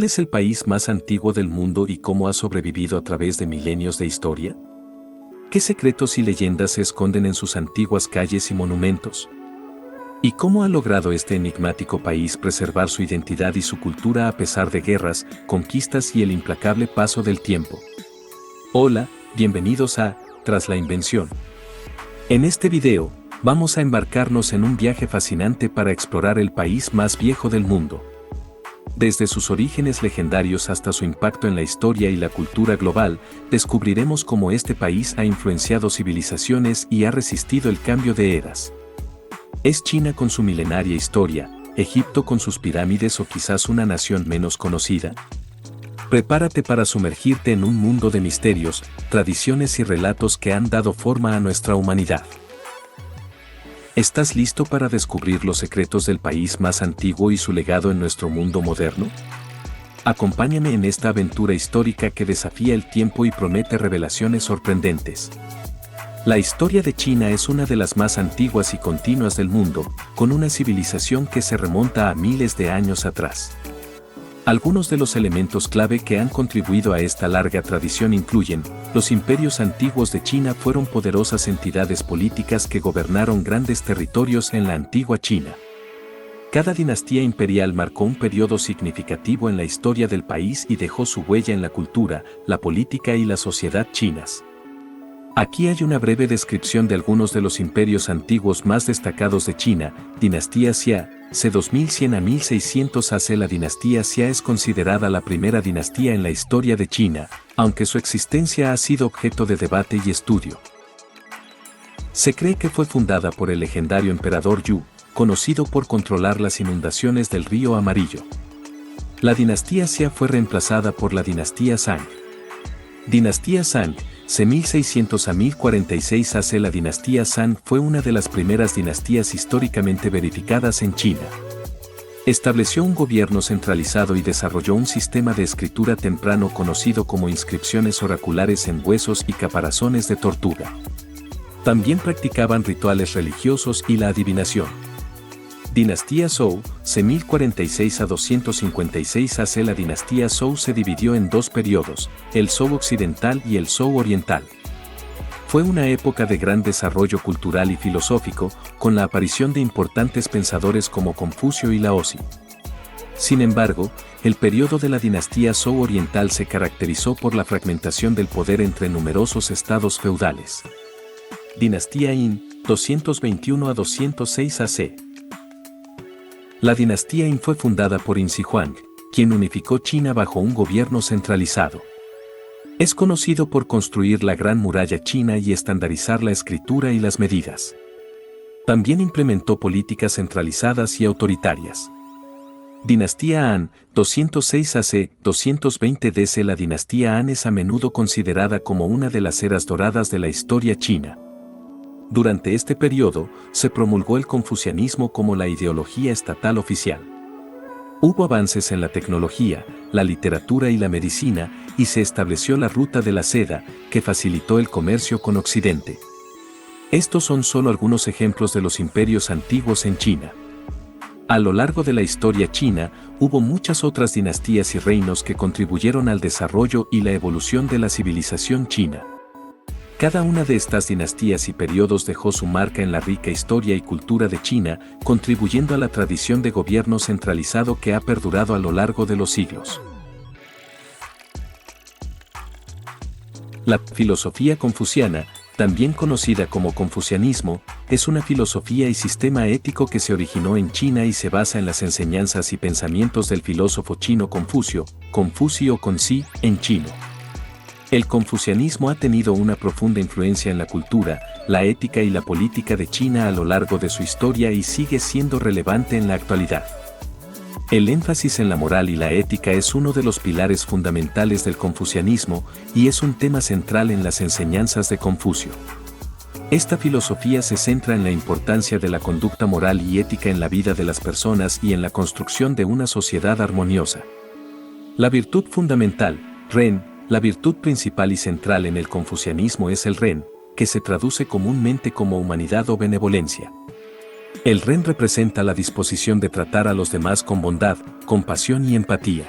es el país más antiguo del mundo y cómo ha sobrevivido a través de milenios de historia? ¿Qué secretos y leyendas se esconden en sus antiguas calles y monumentos? ¿Y cómo ha logrado este enigmático país preservar su identidad y su cultura a pesar de guerras, conquistas y el implacable paso del tiempo? Hola, bienvenidos a Tras la Invención. En este video, vamos a embarcarnos en un viaje fascinante para explorar el país más viejo del mundo. Desde sus orígenes legendarios hasta su impacto en la historia y la cultura global, descubriremos cómo este país ha influenciado civilizaciones y ha resistido el cambio de eras. ¿Es China con su milenaria historia, Egipto con sus pirámides o quizás una nación menos conocida? Prepárate para sumergirte en un mundo de misterios, tradiciones y relatos que han dado forma a nuestra humanidad. ¿Estás listo para descubrir los secretos del país más antiguo y su legado en nuestro mundo moderno? Acompáñame en esta aventura histórica que desafía el tiempo y promete revelaciones sorprendentes. La historia de China es una de las más antiguas y continuas del mundo, con una civilización que se remonta a miles de años atrás. Algunos de los elementos clave que han contribuido a esta larga tradición incluyen: los imperios antiguos de China fueron poderosas entidades políticas que gobernaron grandes territorios en la antigua China. Cada dinastía imperial marcó un periodo significativo en la historia del país y dejó su huella en la cultura, la política y la sociedad chinas. Aquí hay una breve descripción de algunos de los imperios antiguos más destacados de China. Dinastía Xia, c. 2100 a 1600 AC. La dinastía Xia es considerada la primera dinastía en la historia de China, aunque su existencia ha sido objeto de debate y estudio. Se cree que fue fundada por el legendario emperador Yu, conocido por controlar las inundaciones del río Amarillo. La dinastía Xia fue reemplazada por la dinastía Zhang. Dinastía Zhang, c. 1600 a 1046 AC. La dinastía Zhang fue una de las primeras dinastías históricamente verificadas en China. Estableció un gobierno centralizado y desarrolló un sistema de escritura temprano conocido como inscripciones oraculares en huesos y caparazones de tortuga. También practicaban rituales religiosos y la adivinación. Dinastía Zhou, c. 1046 a 256 AC. La dinastía Zhou se dividió en dos periodos, el Zhou occidental y el Zhou oriental. Fue una época de gran desarrollo cultural y filosófico, con la aparición de importantes pensadores como Confucio y Laozi. Sin embargo, el periodo de la dinastía Zhou oriental se caracterizó por la fragmentación del poder entre numerosos estados feudales. Dinastía Yin, 221 a 206 AC. La dinastía Yin fue fundada por Yin Huang, quien unificó China bajo un gobierno centralizado. Es conocido por construir la Gran Muralla China y estandarizar la escritura y las medidas. También implementó políticas centralizadas y autoritarias. Dinastía Han, 206 AC, 220 DC. La dinastía Han es a menudo considerada como una de las eras doradas de la historia china. Durante este periodo, se promulgó el confucianismo como la ideología estatal oficial. Hubo avances en la tecnología, la literatura y la medicina, y se estableció la ruta de la seda, que facilitó el comercio con Occidente. Estos son solo algunos ejemplos de los imperios antiguos en China. A lo largo de la historia china, hubo muchas otras dinastías y reinos que contribuyeron al desarrollo y la evolución de la civilización china. Cada una de estas dinastías y periodos dejó su marca en la rica historia y cultura de China, contribuyendo a la tradición de gobierno centralizado que ha perdurado a lo largo de los siglos. La filosofía confuciana, también conocida como confucianismo, es una filosofía y sistema ético que se originó en China y se basa en las enseñanzas y pensamientos del filósofo chino Confucio, Confucio Conci en chino. El confucianismo ha tenido una profunda influencia en la cultura, la ética y la política de China a lo largo de su historia y sigue siendo relevante en la actualidad. El énfasis en la moral y la ética es uno de los pilares fundamentales del confucianismo y es un tema central en las enseñanzas de Confucio. Esta filosofía se centra en la importancia de la conducta moral y ética en la vida de las personas y en la construcción de una sociedad armoniosa. La virtud fundamental, Ren, la virtud principal y central en el confucianismo es el Ren, que se traduce comúnmente como humanidad o benevolencia. El Ren representa la disposición de tratar a los demás con bondad, compasión y empatía.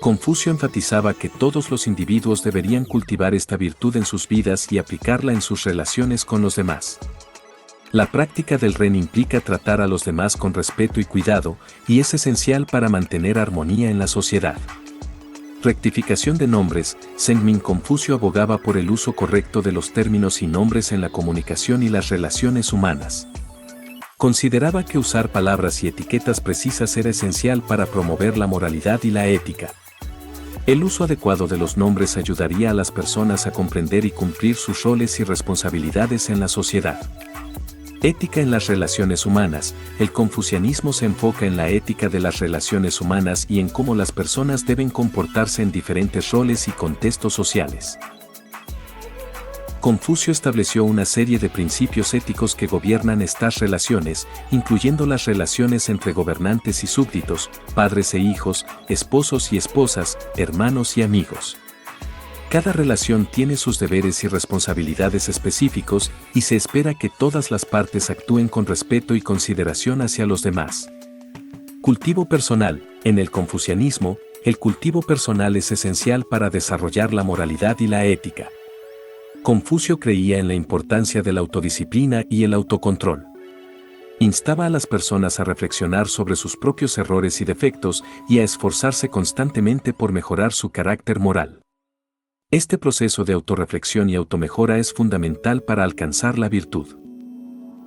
Confucio enfatizaba que todos los individuos deberían cultivar esta virtud en sus vidas y aplicarla en sus relaciones con los demás. La práctica del Ren implica tratar a los demás con respeto y cuidado, y es esencial para mantener armonía en la sociedad. Rectificación de nombres. Zheng Confucio abogaba por el uso correcto de los términos y nombres en la comunicación y las relaciones humanas. Consideraba que usar palabras y etiquetas precisas era esencial para promover la moralidad y la ética. El uso adecuado de los nombres ayudaría a las personas a comprender y cumplir sus roles y responsabilidades en la sociedad. Ética en las relaciones humanas. El confucianismo se enfoca en la ética de las relaciones humanas y en cómo las personas deben comportarse en diferentes roles y contextos sociales. Confucio estableció una serie de principios éticos que gobiernan estas relaciones, incluyendo las relaciones entre gobernantes y súbditos, padres e hijos, esposos y esposas, hermanos y amigos. Cada relación tiene sus deberes y responsabilidades específicos y se espera que todas las partes actúen con respeto y consideración hacia los demás. Cultivo personal. En el confucianismo, el cultivo personal es esencial para desarrollar la moralidad y la ética. Confucio creía en la importancia de la autodisciplina y el autocontrol. Instaba a las personas a reflexionar sobre sus propios errores y defectos y a esforzarse constantemente por mejorar su carácter moral. Este proceso de autorreflexión y automejora es fundamental para alcanzar la virtud.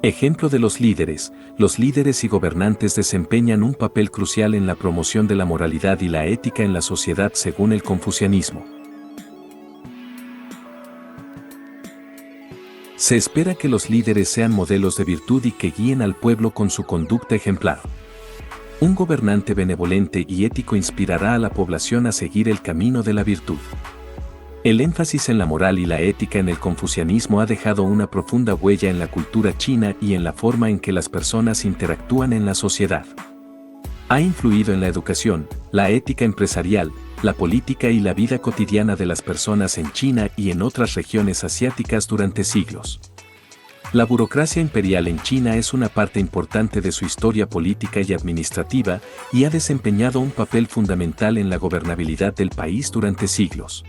Ejemplo de los líderes y gobernantes desempeñan un papel crucial en la promoción de la moralidad y la ética en la sociedad según el confucianismo. Se espera que los líderes sean modelos de virtud y que guíen al pueblo con su conducta ejemplar. Un gobernante benevolente y ético inspirará a la población a seguir el camino de la virtud. El énfasis en la moral y la ética en el confucianismo ha dejado una profunda huella en la cultura china y en la forma en que las personas interactúan en la sociedad. Ha influido en la educación, la ética empresarial, la política y la vida cotidiana de las personas en China y en otras regiones asiáticas durante siglos. La burocracia imperial en China es una parte importante de su historia política y administrativa y ha desempeñado un papel fundamental en la gobernabilidad del país durante siglos.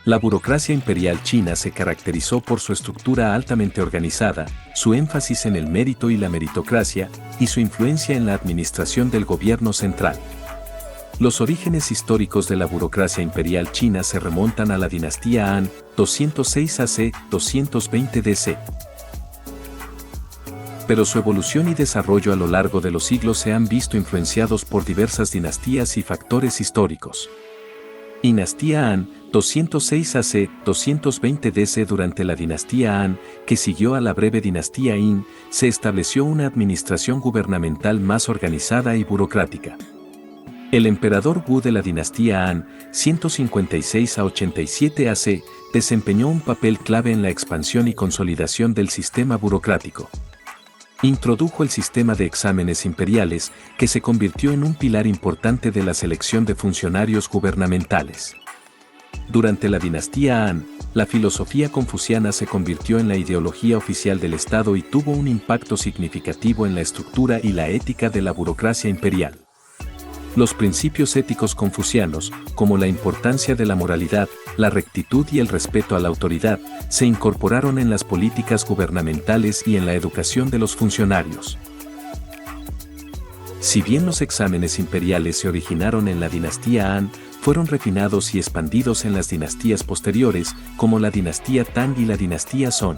La burocracia imperial china se caracterizó por su estructura altamente organizada, su énfasis en el mérito y la meritocracia, y su influencia en la administración del gobierno central. Los orígenes históricos de la burocracia imperial china se remontan a la dinastía Han, 206 AC, 220 DC. Pero su evolución y desarrollo a lo largo de los siglos se han visto influenciados por diversas dinastías y factores históricos. Dinastía Han, 206 AC, 220 DC. Durante la dinastía Han, que siguió a la breve dinastía Qin, se estableció una administración gubernamental más organizada y burocrática. El emperador Wu de la dinastía Han, 156 a 87 AC, desempeñó un papel clave en la expansión y consolidación del sistema burocrático. Introdujo el sistema de exámenes imperiales, que se convirtió en un pilar importante de la selección de funcionarios gubernamentales. Durante la dinastía Han, la filosofía confuciana se convirtió en la ideología oficial del Estado y tuvo un impacto significativo en la estructura y la ética de la burocracia imperial. Los principios éticos confucianos, como la importancia de la moralidad, la rectitud y el respeto a la autoridad, se incorporaron en las políticas gubernamentales y en la educación de los funcionarios. Si bien los exámenes imperiales se originaron en la dinastía Han, fueron refinados y expandidos en las dinastías posteriores, como la dinastía Tang y la dinastía Song.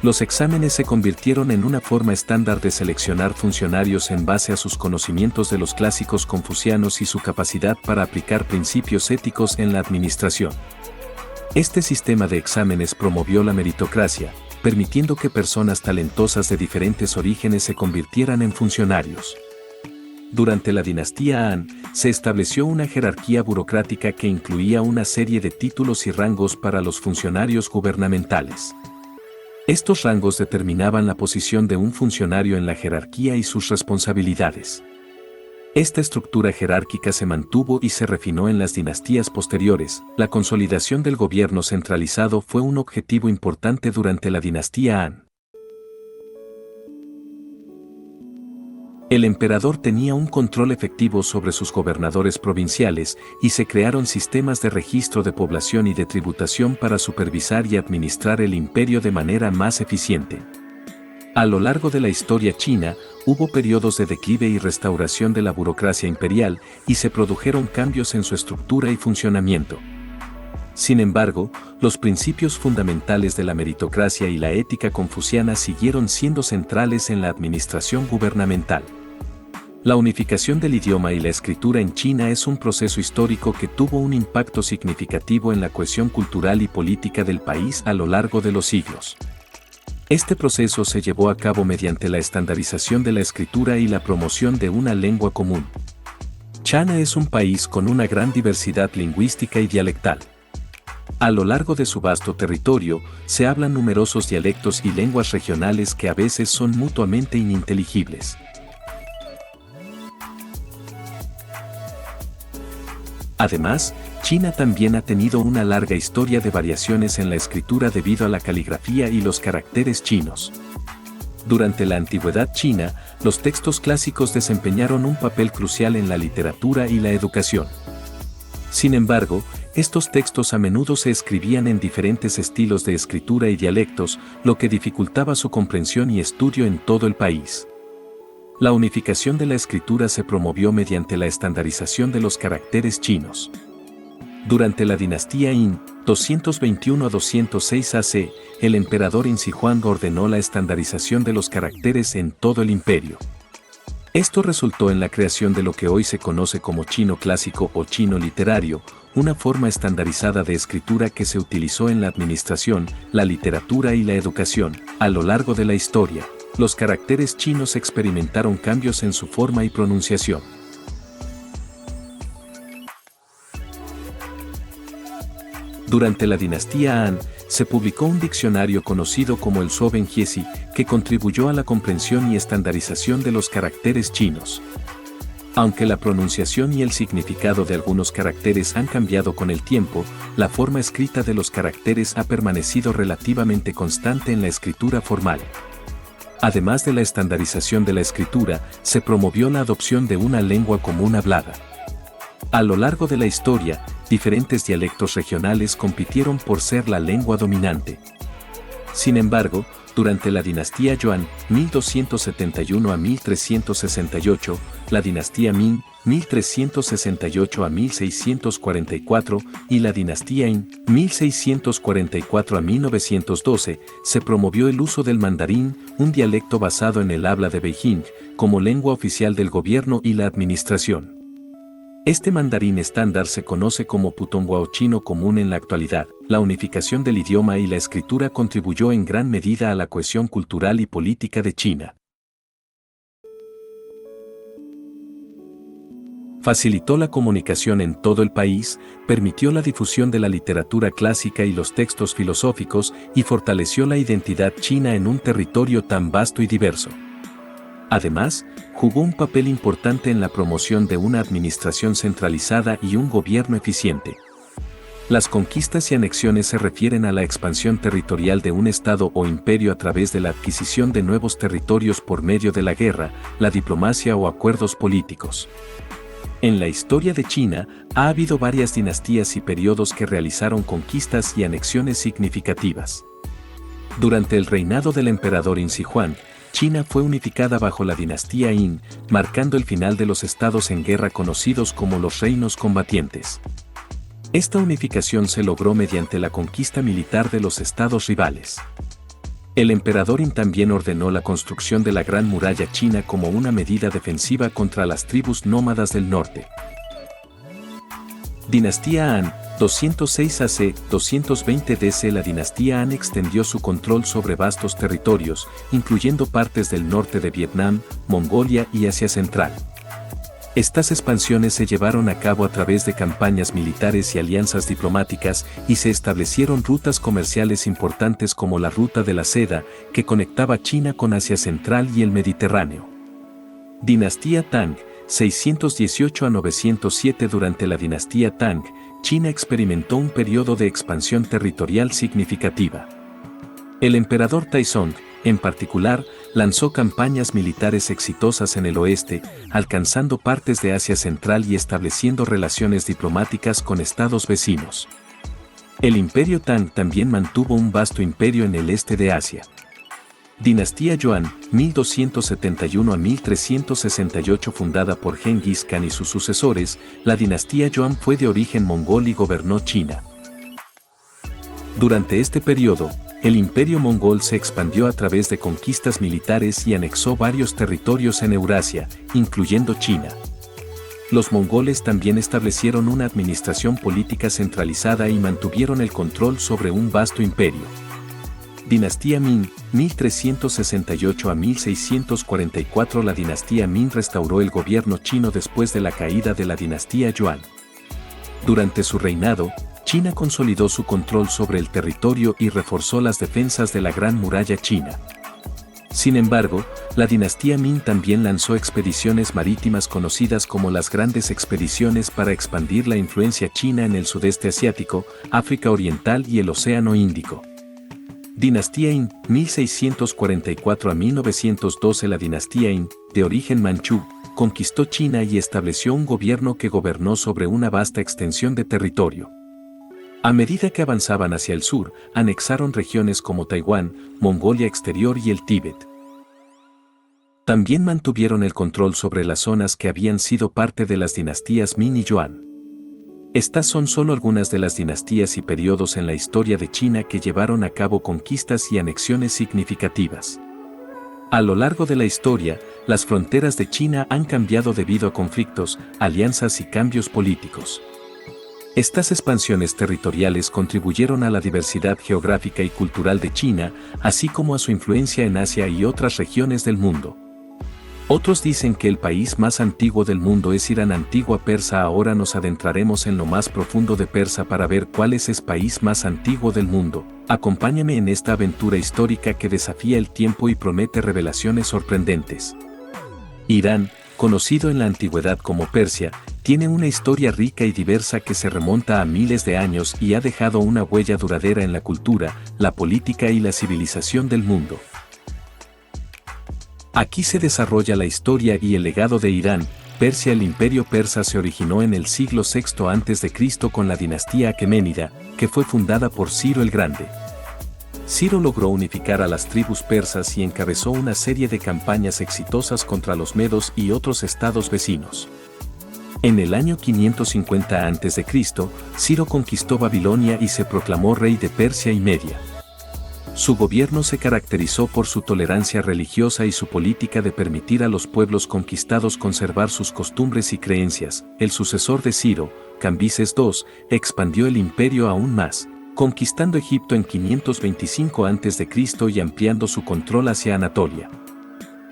Los exámenes se convirtieron en una forma estándar de seleccionar funcionarios en base a sus conocimientos de los clásicos confucianos y su capacidad para aplicar principios éticos en la administración. Este sistema de exámenes promovió la meritocracia, permitiendo que personas talentosas de diferentes orígenes se convirtieran en funcionarios. Durante la dinastía Han, se estableció una jerarquía burocrática que incluía una serie de títulos y rangos para los funcionarios gubernamentales. Estos rangos determinaban la posición de un funcionario en la jerarquía y sus responsabilidades. Esta estructura jerárquica se mantuvo y se refinó en las dinastías posteriores. La consolidación del gobierno centralizado fue un objetivo importante durante la dinastía Han. El emperador tenía un control efectivo sobre sus gobernadores provinciales y se crearon sistemas de registro de población y de tributación para supervisar y administrar el imperio de manera más eficiente. A lo largo de la historia china, hubo periodos de declive y restauración de la burocracia imperial y se produjeron cambios en su estructura y funcionamiento. Sin embargo, los principios fundamentales de la meritocracia y la ética confuciana siguieron siendo centrales en la administración gubernamental. La unificación del idioma y la escritura en China es un proceso histórico que tuvo un impacto significativo en la cohesión cultural y política del país a lo largo de los siglos. Este proceso se llevó a cabo mediante la estandarización de la escritura y la promoción de una lengua común. China es un país con una gran diversidad lingüística y dialectal. A lo largo de su vasto territorio, se hablan numerosos dialectos y lenguas regionales que a veces son mutuamente ininteligibles. Además, China también ha tenido una larga historia de variaciones en la escritura debido a la caligrafía y los caracteres chinos. Durante la antigüedad china, los textos clásicos desempeñaron un papel crucial en la literatura y la educación. Sin embargo, estos textos a menudo se escribían en diferentes estilos de escritura y dialectos, lo que dificultaba su comprensión y estudio en todo el país. La unificación de la escritura se promovió mediante la estandarización de los caracteres chinos. Durante la dinastía Qin, 221 a 206 AC, el emperador Qin Shi Huang ordenó la estandarización de los caracteres en todo el imperio. Esto resultó en la creación de lo que hoy se conoce como chino clásico o chino literario, una forma estandarizada de escritura que se utilizó en la administración, la literatura y la educación. A lo largo de la historia, los caracteres chinos experimentaron cambios en su forma y pronunciación. Durante la dinastía Han, se publicó un diccionario conocido como el Zhou Jiesi, que contribuyó a la comprensión y estandarización de los caracteres chinos. Aunque la pronunciación y el significado de algunos caracteres han cambiado con el tiempo, la forma escrita de los caracteres ha permanecido relativamente constante en la escritura formal. Además de la estandarización de la escritura, se promovió la adopción de una lengua común hablada. A lo largo de la historia, diferentes dialectos regionales compitieron por ser la lengua dominante. Sin embargo, durante la dinastía Yuan, 1271 a 1368, la dinastía Ming, 1368 a 1644, y la dinastía Qin, 1644 a 1912, se promovió el uso del mandarín, un dialecto basado en el habla de Beijing, como lengua oficial del gobierno y la administración. Este mandarín estándar se conoce como putonghua o chino común en la actualidad. La unificación del idioma y la escritura contribuyó en gran medida a la cohesión cultural y política de China. Facilitó la comunicación en todo el país, permitió la difusión de la literatura clásica y los textos filosóficos y fortaleció la identidad china en un territorio tan vasto y diverso. Además, jugó un papel importante en la promoción de una administración centralizada y un gobierno eficiente. Las conquistas y anexiones se refieren a la expansión territorial de un estado o imperio a través de la adquisición de nuevos territorios por medio de la guerra, la diplomacia o acuerdos políticos. En la historia de China, ha habido varias dinastías y periodos que realizaron conquistas y anexiones significativas. Durante el reinado del emperador Qin Shi Huang, China fue unificada bajo la dinastía Qin, marcando el final de los estados en guerra conocidos como los reinos combatientes. Esta unificación se logró mediante la conquista militar de los estados rivales. El emperador Qin también ordenó la construcción de la Gran Muralla China como una medida defensiva contra las tribus nómadas del norte. Dinastía Han, 206 AC, 220 DC. La dinastía Han extendió su control sobre vastos territorios, incluyendo partes del norte de Vietnam, Mongolia y Asia Central. Estas expansiones se llevaron a cabo a través de campañas militares y alianzas diplomáticas, y se establecieron rutas comerciales importantes como la Ruta de la Seda, que conectaba China con Asia Central y el Mediterráneo. Dinastía Tang, 618 a 907. Durante la dinastía Tang, China experimentó un periodo de expansión territorial significativa. El emperador Taizong, En particular, lanzó campañas militares exitosas en el oeste, alcanzando partes de Asia Central y estableciendo relaciones diplomáticas con estados vecinos. El Imperio Tang también mantuvo un vasto imperio en el este de Asia. Dinastía Yuan, 1271 a 1368, fundada por Genghis Khan y sus sucesores, la dinastía Yuan fue de origen mongol y gobernó China. Durante este periodo, el imperio mongol se expandió a través de conquistas militares y anexó varios territorios en Eurasia, incluyendo China. Los mongoles también establecieron una administración política centralizada y mantuvieron el control sobre un vasto imperio. Dinastía Ming, 1368 a 1644. La dinastía Ming restauró el gobierno chino después de la caída de la dinastía Yuan. Durante su reinado, China consolidó su control sobre el territorio y reforzó las defensas de la Gran Muralla China. Sin embargo, la dinastía Ming también lanzó expediciones marítimas conocidas como las Grandes Expediciones para expandir la influencia china en el sudeste asiático, África Oriental y el Océano Índico. Dinastía Qing, 1644 a 1912. La dinastía Qing, de origen manchú, conquistó China y estableció un gobierno que gobernó sobre una vasta extensión de territorio. A medida que avanzaban hacia el sur, anexaron regiones como Taiwán, Mongolia Exterior y el Tíbet. También mantuvieron el control sobre las zonas que habían sido parte de las dinastías Ming y Yuan. Estas son solo algunas de las dinastías y periodos en la historia de China que llevaron a cabo conquistas y anexiones significativas. A lo largo de la historia, las fronteras de China han cambiado debido a conflictos, alianzas y cambios políticos. Estas expansiones territoriales contribuyeron a la diversidad geográfica y cultural de China, así como a su influencia en Asia y otras regiones del mundo. Otros dicen que el país más antiguo del mundo es Irán. Antigua Persa. Ahora nos adentraremos en lo más profundo de Persa para ver cuál es el país más antiguo del mundo. Acompáñame en esta aventura histórica que desafía el tiempo y promete revelaciones sorprendentes. Irán, conocido en la antigüedad como Persia, tiene una historia rica y diversa que se remonta a miles de años y ha dejado una huella duradera en la cultura, la política y la civilización del mundo. Aquí se desarrolla la historia y el legado de Irán. Persia. El imperio persa se originó en el siglo VI a.C. con la dinastía aqueménida, que fue fundada por Ciro el Grande. Ciro logró unificar a las tribus persas y encabezó una serie de campañas exitosas contra los medos y otros estados vecinos. En el año 550 a.C., Ciro conquistó Babilonia y se proclamó rey de Persia y Media. Su gobierno se caracterizó por su tolerancia religiosa y su política de permitir a los pueblos conquistados conservar sus costumbres y creencias. El sucesor de Ciro, Cambises II, expandió el imperio aún más, conquistando Egipto en 525 a.C. y ampliando su control hacia Anatolia.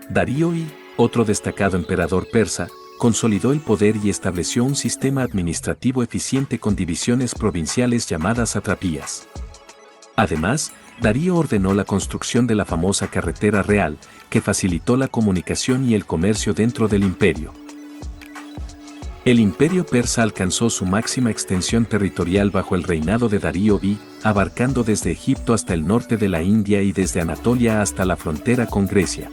Darío I, otro destacado emperador persa, consolidó el poder y estableció un sistema administrativo eficiente con divisiones provinciales llamadas satrapías. Además, Darío ordenó la construcción de la famosa carretera real, que facilitó la comunicación y el comercio dentro del imperio. El imperio persa alcanzó su máxima extensión territorial bajo el reinado de Darío I, abarcando desde Egipto hasta el norte de la India y desde Anatolia hasta la frontera con Grecia.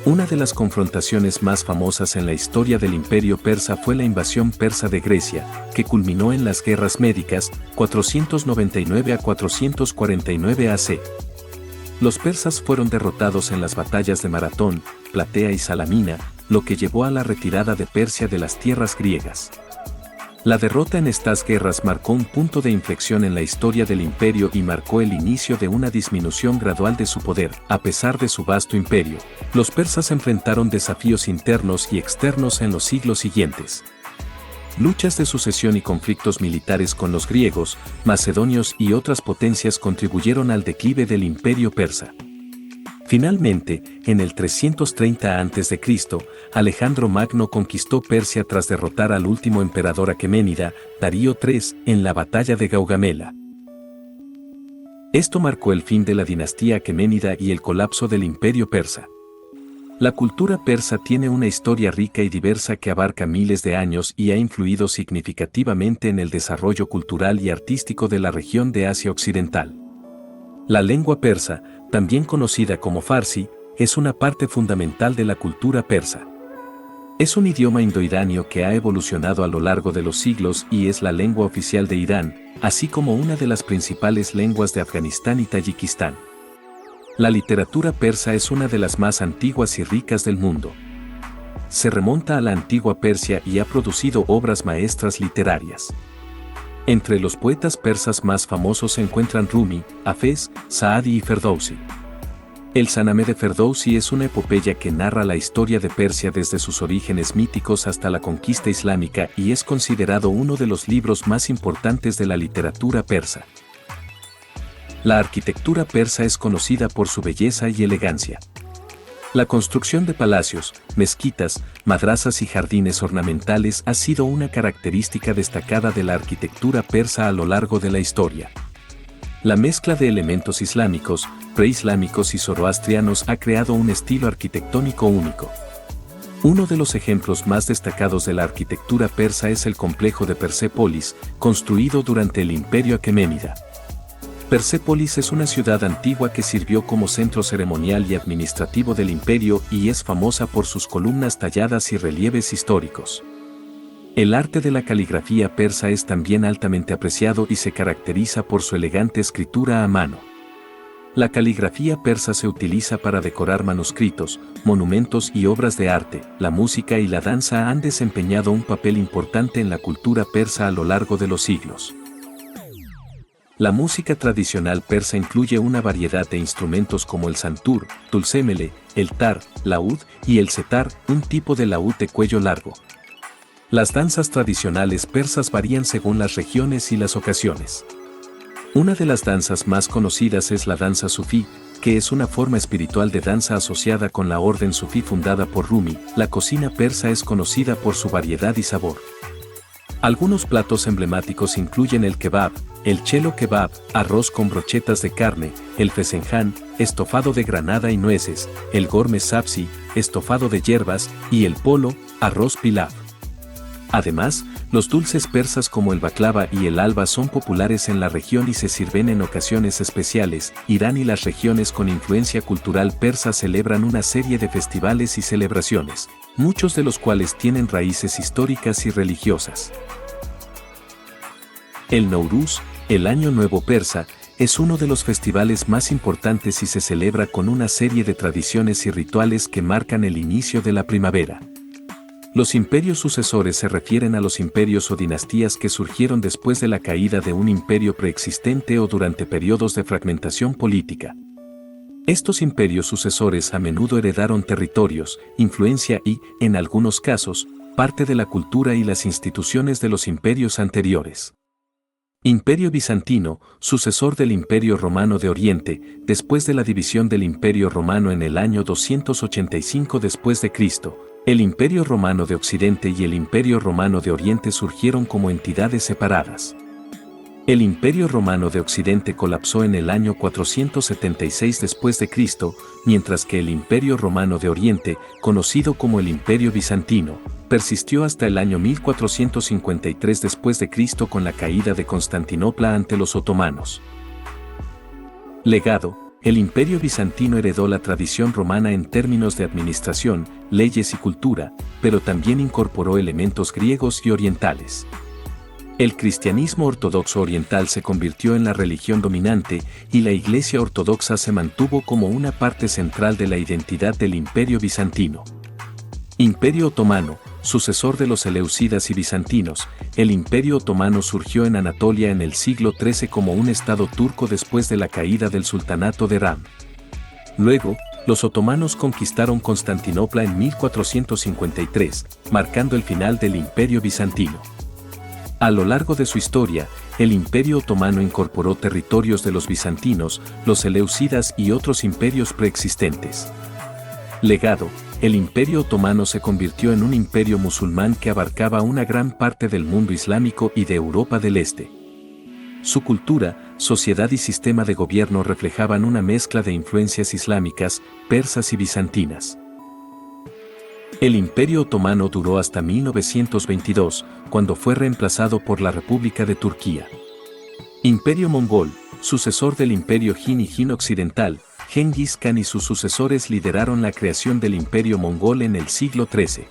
Una de las confrontaciones más famosas en la historia del imperio persa fue la invasión persa de Grecia, que culminó en las guerras médicas, 499 a 449 AC. Los persas fueron derrotados en las batallas de Maratón, Platea y Salamina, lo que llevó a la retirada de Persia de las tierras griegas. La derrota en estas guerras marcó un punto de inflexión en la historia del imperio y marcó el inicio de una disminución gradual de su poder. A pesar de su vasto imperio, los persas enfrentaron desafíos internos y externos en los siglos siguientes. Luchas de sucesión y conflictos militares con los griegos, macedonios y otras potencias contribuyeron al declive del imperio persa. Finalmente, en el 330 a.C., Alejandro Magno conquistó Persia tras derrotar al último emperador aqueménida, Darío III, en la batalla de Gaugamela. Esto marcó el fin de la dinastía aqueménida y el colapso del imperio persa. La cultura persa tiene una historia rica y diversa que abarca miles de años y ha influido significativamente en el desarrollo cultural y artístico de la región de Asia Occidental. La lengua persa, también conocida como Farsi, es una parte fundamental de la cultura persa. Es un idioma indoiráneo que ha evolucionado a lo largo de los siglos y es la lengua oficial de Irán, así como una de las principales lenguas de Afganistán y Tayikistán. La literatura persa es una de las más antiguas y ricas del mundo. Se remonta a la antigua Persia y ha producido obras maestras literarias. Entre los poetas persas más famosos se encuentran Rumi, Hafez, Saadi y Ferdowsi. El Sanamé de Ferdowsi es una epopeya que narra la historia de Persia desde sus orígenes míticos hasta la conquista islámica y es considerado uno de los libros más importantes de la literatura persa. La arquitectura persa es conocida por su belleza y elegancia. La construcción de palacios, mezquitas, madrasas y jardines ornamentales ha sido una característica destacada de la arquitectura persa a lo largo de la historia. La mezcla de elementos islámicos, preislámicos y zoroastrianos ha creado un estilo arquitectónico único. Uno de los ejemplos más destacados de la arquitectura persa es el complejo de Persépolis, construido durante el Imperio Aqueménida. Persépolis es una ciudad antigua que sirvió como centro ceremonial y administrativo del imperio y es famosa por sus columnas talladas y relieves históricos. El arte de la caligrafía persa es también altamente apreciado y se caracteriza por su elegante escritura a mano. La caligrafía persa se utiliza para decorar manuscritos, monumentos y obras de arte. La música y la danza han desempeñado un papel importante en la cultura persa a lo largo de los siglos. La música tradicional persa incluye una variedad de instrumentos como el santur, dulcémele, el tar, laúd y el setar, un tipo de laúd de cuello largo. Las danzas tradicionales persas varían según las regiones y las ocasiones. Una de las danzas más conocidas es la danza sufí, que es una forma espiritual de danza asociada con la orden sufí fundada por Rumi. La cocina persa es conocida por su variedad y sabor. Algunos platos emblemáticos incluyen el kebab, el chelo kebab, arroz con brochetas de carne, el fesenjan, estofado de granada y nueces, el gorme sabzi, estofado de hierbas, y el polo, arroz pilav. Además, los dulces persas como el baklava y el halva son populares en la región y se sirven en ocasiones especiales. Irán y las regiones con influencia cultural persa celebran una serie de festivales y celebraciones, muchos de los cuales tienen raíces históricas y religiosas. El Nowruz, el Año Nuevo Persa, es uno de los festivales más importantes y se celebra con una serie de tradiciones y rituales que marcan el inicio de la primavera. Los imperios sucesores se refieren a los imperios o dinastías que surgieron después de la caída de un imperio preexistente o durante periodos de fragmentación política. Estos imperios sucesores a menudo heredaron territorios, influencia y, en algunos casos, parte de la cultura y las instituciones de los imperios anteriores. Imperio Bizantino, sucesor del Imperio Romano de Oriente, después de la división del Imperio Romano en el año 285 después de Cristo, el Imperio Romano de Occidente y el Imperio Romano de Oriente surgieron como entidades separadas. El Imperio Romano de Occidente colapsó en el año 476 después de Cristo, mientras que el Imperio Romano de Oriente, conocido como el Imperio Bizantino, persistió hasta el año 1453 después de Cristo con la caída de Constantinopla ante los otomanos. Legado: el Imperio Bizantino heredó la tradición romana en términos de administración, leyes y cultura, pero también incorporó elementos griegos y orientales. El cristianismo ortodoxo oriental se convirtió en la religión dominante y la Iglesia ortodoxa se mantuvo como una parte central de la identidad del Imperio Bizantino. Imperio Otomano, sucesor de los seleucidas y bizantinos, el Imperio Otomano surgió en Anatolia en el siglo XIII como un estado turco después de la caída del sultanato de Ram. Luego, los otomanos conquistaron Constantinopla en 1453, marcando el final del Imperio Bizantino. A lo largo de su historia, el Imperio Otomano incorporó territorios de los bizantinos, los seleucidas y otros imperios preexistentes. Legado: el Imperio Otomano se convirtió en un imperio musulmán que abarcaba una gran parte del mundo islámico y de Europa del Este. Su cultura, sociedad y sistema de gobierno reflejaban una mezcla de influencias islámicas, persas y bizantinas. El Imperio Otomano duró hasta 1922, cuando fue reemplazado por la República de Turquía. Imperio Mongol, sucesor del Imperio Jin y Jin Occidental, Gengis Khan y sus sucesores lideraron la creación del Imperio Mongol en el siglo XIII.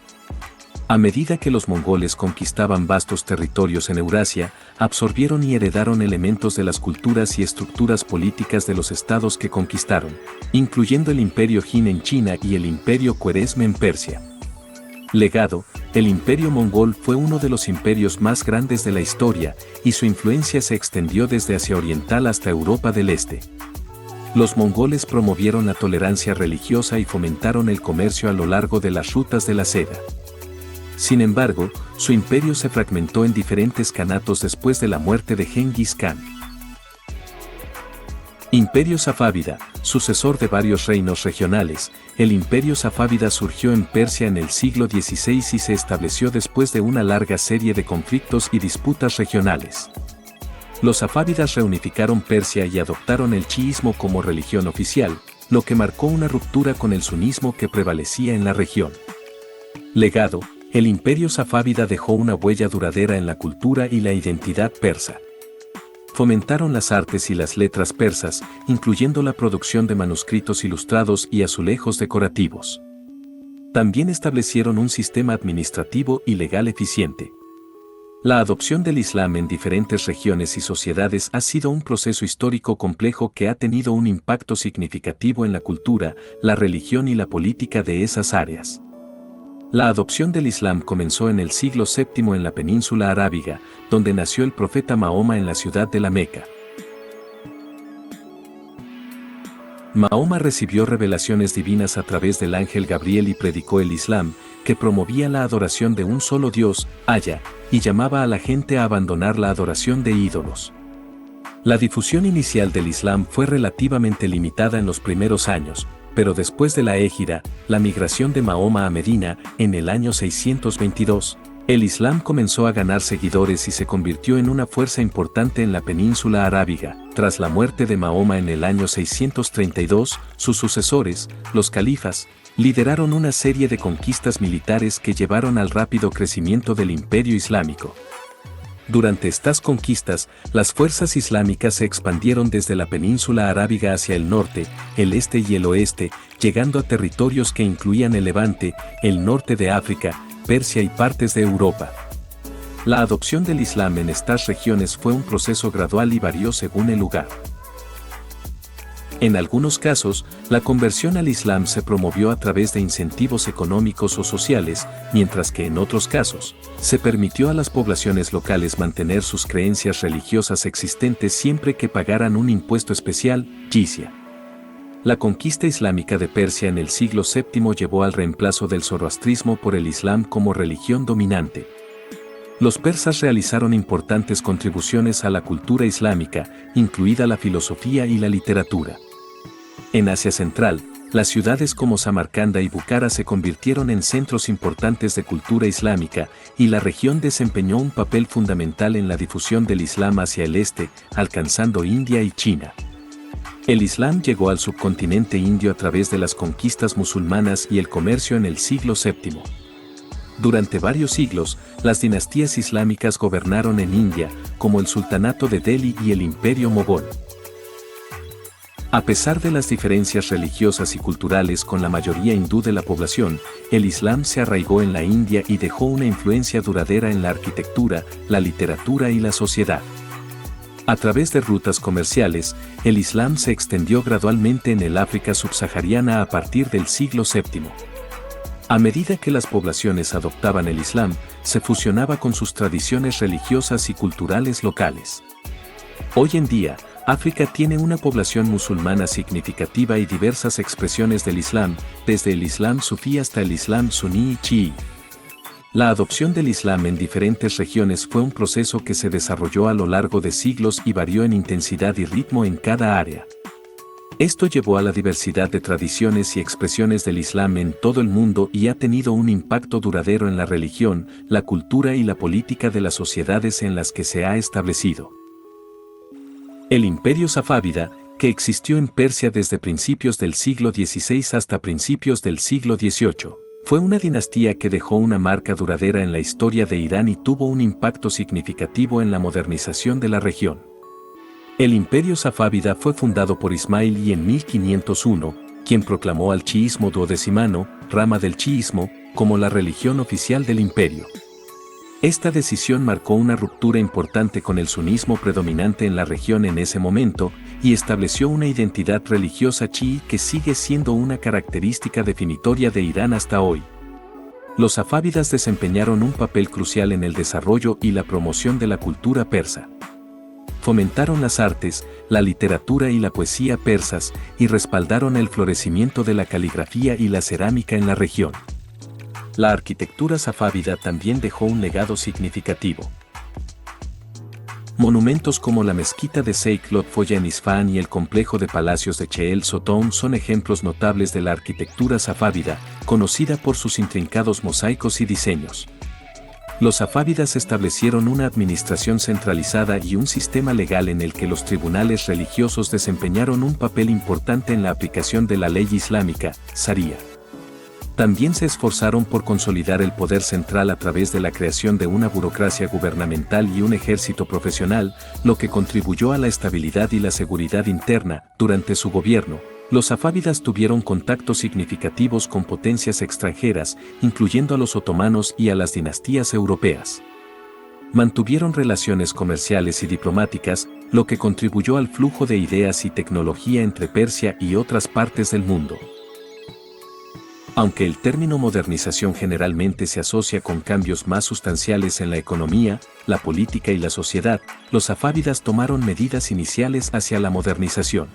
A medida que los mongoles conquistaban vastos territorios en Eurasia, absorbieron y heredaron elementos de las culturas y estructuras políticas de los estados que conquistaron, incluyendo el Imperio Jin en China y el Imperio Khwarezm en Persia. Legado: el Imperio Mongol fue uno de los imperios más grandes de la historia, y su influencia se extendió desde Asia Oriental hasta Europa del Este. Los mongoles promovieron la tolerancia religiosa y fomentaron el comercio a lo largo de las rutas de la seda. Sin embargo, su imperio se fragmentó en diferentes kanatos después de la muerte de Gengis Khan. Imperio Safávida, sucesor de varios reinos regionales. El Imperio Safávida surgió en Persia en el siglo XVI y se estableció después de una larga serie de conflictos y disputas regionales. Los safávidas reunificaron Persia y adoptaron el chiismo como religión oficial, lo que marcó una ruptura con el sunismo que prevalecía en la región. Legado: el Imperio Safávida dejó una huella duradera en la cultura y la identidad persa. Fomentaron las artes y las letras persas, incluyendo la producción de manuscritos ilustrados y azulejos decorativos. También establecieron un sistema administrativo y legal eficiente. La adopción del Islam en diferentes regiones y sociedades ha sido un proceso histórico complejo que ha tenido un impacto significativo en la cultura, la religión y la política de esas áreas. La adopción del Islam comenzó en el siglo VII en la península arábiga, donde nació el profeta Mahoma en la ciudad de la Meca. Mahoma recibió revelaciones divinas a través del ángel Gabriel y predicó el Islam, que promovía la adoración de un solo Dios, Allah, y llamaba a la gente a abandonar la adoración de ídolos. La difusión inicial del Islam fue relativamente limitada en los primeros años, pero después de la Hégira, la migración de Mahoma a Medina, en el año 622, el Islam comenzó a ganar seguidores y se convirtió en una fuerza importante en la península arábiga. Tras la muerte de Mahoma en el año 632, sus sucesores, los califas, lideraron una serie de conquistas militares que llevaron al rápido crecimiento del imperio islámico. Durante estas conquistas, las fuerzas islámicas se expandieron desde la península arábiga hacia el norte, el este y el oeste, llegando a territorios que incluían el Levante, el norte de África, Persia y partes de Europa. La adopción del Islam en estas regiones fue un proceso gradual y varió según el lugar. En algunos casos, la conversión al Islam se promovió a través de incentivos económicos o sociales, mientras que en otros casos, se permitió a las poblaciones locales mantener sus creencias religiosas existentes siempre que pagaran un impuesto especial, jizya. La conquista islámica de Persia en el siglo VII llevó al reemplazo del zoroastrismo por el Islam como religión dominante. Los persas realizaron importantes contribuciones a la cultura islámica, incluida la filosofía y la literatura. En Asia Central, las ciudades como Samarcanda y Bukhara se convirtieron en centros importantes de cultura islámica, y la región desempeñó un papel fundamental en la difusión del Islam hacia el este, alcanzando India y China. El Islam llegó al subcontinente indio a través de las conquistas musulmanas y el comercio en el siglo VII. Durante varios siglos, las dinastías islámicas gobernaron en India, como el Sultanato de Delhi y el Imperio Mogol. A pesar de las diferencias religiosas y culturales con la mayoría hindú de la población, el Islam se arraigó en la India y dejó una influencia duradera en la arquitectura, la literatura y la sociedad. A través de rutas comerciales, el Islam se extendió gradualmente en el África subsahariana a partir del siglo VII. A medida que las poblaciones adoptaban el Islam, se fusionaba con sus tradiciones religiosas y culturales locales. Hoy en día, África tiene una población musulmana significativa y diversas expresiones del Islam, desde el Islam sufí hasta el Islam suní y chií. La adopción del Islam en diferentes regiones fue un proceso que se desarrolló a lo largo de siglos y varió en intensidad y ritmo en cada área. Esto llevó a la diversidad de tradiciones y expresiones del Islam en todo el mundo y ha tenido un impacto duradero en la religión, la cultura y la política de las sociedades en las que se ha establecido. El Imperio Safávida, que existió en Persia desde principios del siglo XVI hasta principios del siglo XVIII, fue una dinastía que dejó una marca duradera en la historia de Irán y tuvo un impacto significativo en la modernización de la región. El imperio safávida fue fundado por Ismail I en 1501, quien proclamó al chiismo duodecimano, rama del chiismo, como la religión oficial del imperio. Esta decisión marcó una ruptura importante con el sunismo predominante en la región en ese momento y estableció una identidad religiosa chií que sigue siendo una característica definitoria de Irán hasta hoy. Los safávidas desempeñaron un papel crucial en el desarrollo y la promoción de la cultura persa. Fomentaron las artes, la literatura y la poesía persas y respaldaron el florecimiento de la caligrafía y la cerámica en la región. La arquitectura safávida también dejó un legado significativo. Monumentos como la mezquita de Sheikh Lotfoya en Isfahán y el complejo de palacios de Chehel Sotoun son ejemplos notables de la arquitectura safávida, conocida por sus intrincados mosaicos y diseños. Los safávidas establecieron una administración centralizada y un sistema legal en el que los tribunales religiosos desempeñaron un papel importante en la aplicación de la ley islámica, Sharia. También se esforzaron por consolidar el poder central a través de la creación de una burocracia gubernamental y un ejército profesional, lo que contribuyó a la estabilidad y la seguridad interna. Durante su gobierno, los safávidas tuvieron contactos significativos con potencias extranjeras, incluyendo a los otomanos y a las dinastías europeas. Mantuvieron relaciones comerciales y diplomáticas, lo que contribuyó al flujo de ideas y tecnología entre Persia y otras partes del mundo. Aunque el término modernización generalmente se asocia con cambios más sustanciales en la economía, la política y la sociedad, los safávidas tomaron medidas iniciales hacia la modernización.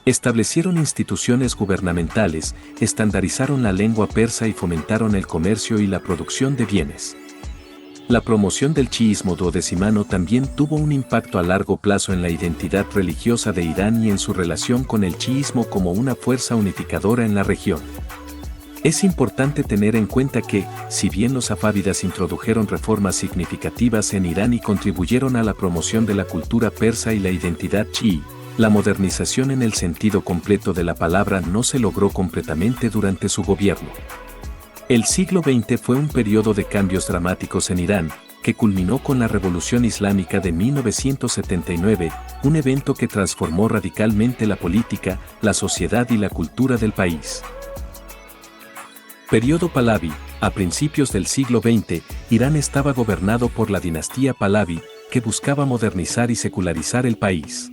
Establecieron instituciones gubernamentales, estandarizaron la lengua persa y fomentaron el comercio y la producción de bienes. La promoción del chiismo duodecimano también tuvo un impacto a largo plazo en la identidad religiosa de Irán y en su relación con el chiismo como una fuerza unificadora en la región. Es importante tener en cuenta que, si bien los safávidas introdujeron reformas significativas en Irán y contribuyeron a la promoción de la cultura persa y la identidad chií, la modernización en el sentido completo de la palabra no se logró completamente durante su gobierno. El siglo XX fue un periodo de cambios dramáticos en Irán, que culminó con la Revolución Islámica de 1979, un evento que transformó radicalmente la política, la sociedad y la cultura del país. Periodo Pahlaví. A principios del siglo XX, Irán estaba gobernado por la dinastía Pahlaví, que buscaba modernizar y secularizar el país.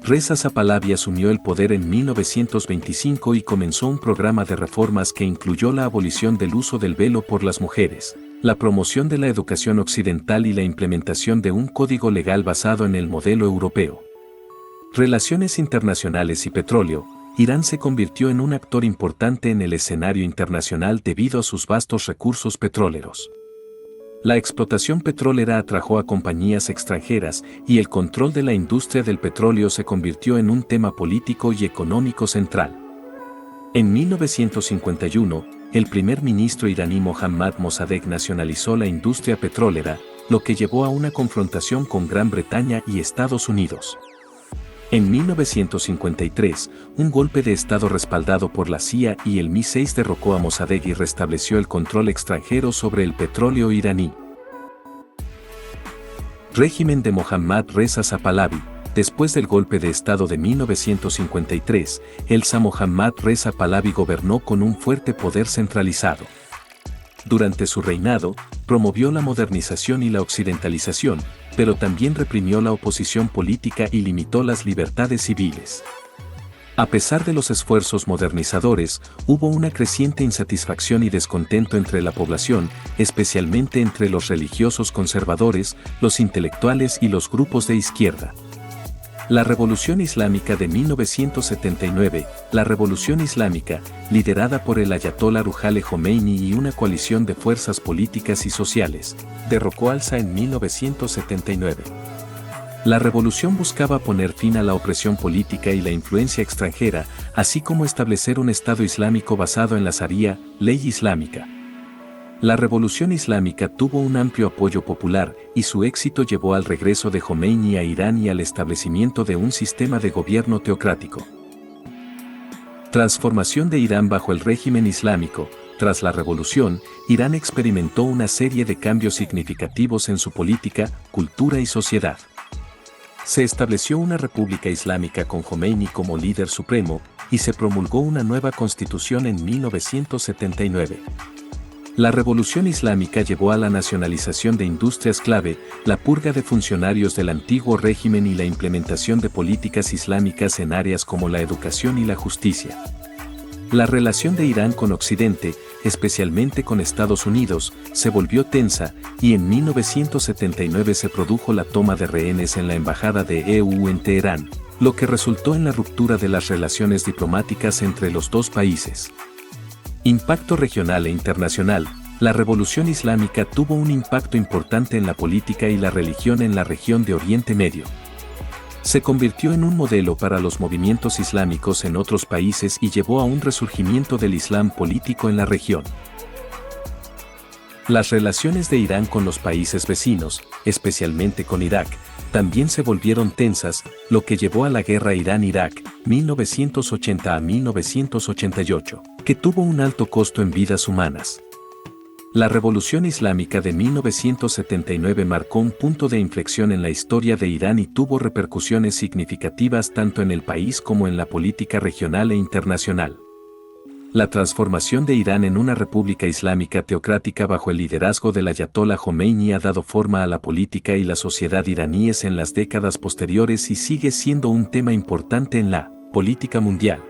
Reza Shah Pahlaví asumió el poder en 1925 y comenzó un programa de reformas que incluyó la abolición del uso del velo por las mujeres, la promoción de la educación occidental y la implementación de un código legal basado en el modelo europeo. Relaciones internacionales y petróleo. Irán se convirtió en un actor importante en el escenario internacional debido a sus vastos recursos petroleros. La explotación petrolera atrajo a compañías extranjeras y el control de la industria del petróleo se convirtió en un tema político y económico central. En 1951, el primer ministro iraní Mohammad Mossadegh nacionalizó la industria petrolera, lo que llevó a una confrontación con Gran Bretaña y Estados Unidos. En 1953, un golpe de Estado respaldado por la CIA y el MI6 derrocó a Mossadegh y restableció el control extranjero sobre el petróleo iraní. Régimen de Mohammad Reza Shah Pahlaví. Después del golpe de Estado de 1953, el Shah Mohammad Reza Pahlaví gobernó con un fuerte poder centralizado. Durante su reinado, promovió la modernización y la occidentalización, pero también reprimió la oposición política y limitó las libertades civiles. A pesar de los esfuerzos modernizadores, hubo una creciente insatisfacción y descontento entre la población, especialmente entre los religiosos conservadores, los intelectuales y los grupos de izquierda. La Revolución Islámica de 1979, la Revolución Islámica, liderada por el ayatolá Ruhollah Jomeini y una coalición de fuerzas políticas y sociales, derrocó al Shah en 1979. La revolución buscaba poner fin a la opresión política y la influencia extranjera, así como establecer un Estado islámico basado en la Sharia, ley islámica. La Revolución Islámica tuvo un amplio apoyo popular y su éxito llevó al regreso de Jomeini a Irán y al establecimiento de un sistema de gobierno teocrático. Transformación de Irán bajo el régimen islámico. Tras la revolución, Irán experimentó una serie de cambios significativos en su política, cultura y sociedad. Se estableció una república islámica con Jomeini como líder supremo y se promulgó una nueva constitución en 1979. La revolución islámica llevó a la nacionalización de industrias clave, la purga de funcionarios del antiguo régimen y la implementación de políticas islámicas en áreas como la educación y la justicia. La relación de Irán con Occidente, especialmente con Estados Unidos, se volvió tensa y en 1979 se produjo la toma de rehenes en la embajada de EU en Teherán, lo que resultó en la ruptura de las relaciones diplomáticas entre los dos países. Impacto regional e internacional. La revolución islámica tuvo un impacto importante en la política y la religión en la región de Oriente Medio. Se convirtió en un modelo para los movimientos islámicos en otros países y llevó a un resurgimiento del Islam político en la región. Las relaciones de Irán con los países vecinos, especialmente con Irak, también se volvieron tensas, lo que llevó a la guerra Irán-Irak, 1980 a 1988, que tuvo un alto costo en vidas humanas. La Revolución Islámica de 1979 marcó un punto de inflexión en la historia de Irán y tuvo repercusiones significativas tanto en el país como en la política regional e internacional. La transformación de Irán en una república islámica teocrática bajo el liderazgo del ayatolá Jomeini ha dado forma a la política y la sociedad iraníes en las décadas posteriores y sigue siendo un tema importante en la política mundial.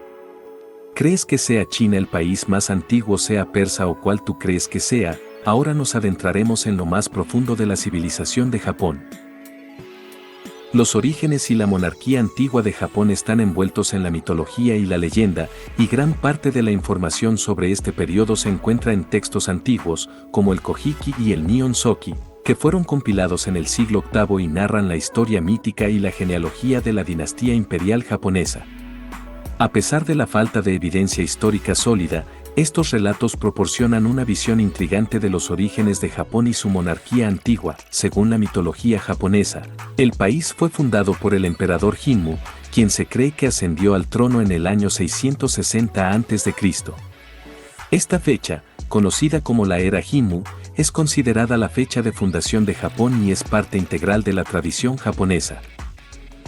¿Crees que sea China el país más antiguo, sea persa o cuál tú crees que sea? Ahora nos adentraremos en lo más profundo de la civilización de Japón. Los orígenes y la monarquía antigua de Japón están envueltos en la mitología y la leyenda, y gran parte de la información sobre este periodo se encuentra en textos antiguos, como el Kojiki y el Nihon Shoki, que fueron compilados en el siglo VIII y narran la historia mítica y la genealogía de la dinastía imperial japonesa. A pesar de la falta de evidencia histórica sólida, estos relatos proporcionan una visión intrigante de los orígenes de Japón y su monarquía antigua. Según la mitología japonesa, el país fue fundado por el emperador Jinmu, quien se cree que ascendió al trono en el año 660 a.C. Esta fecha, conocida como la Era Jinmu, es considerada la fecha de fundación de Japón y es parte integral de la tradición japonesa.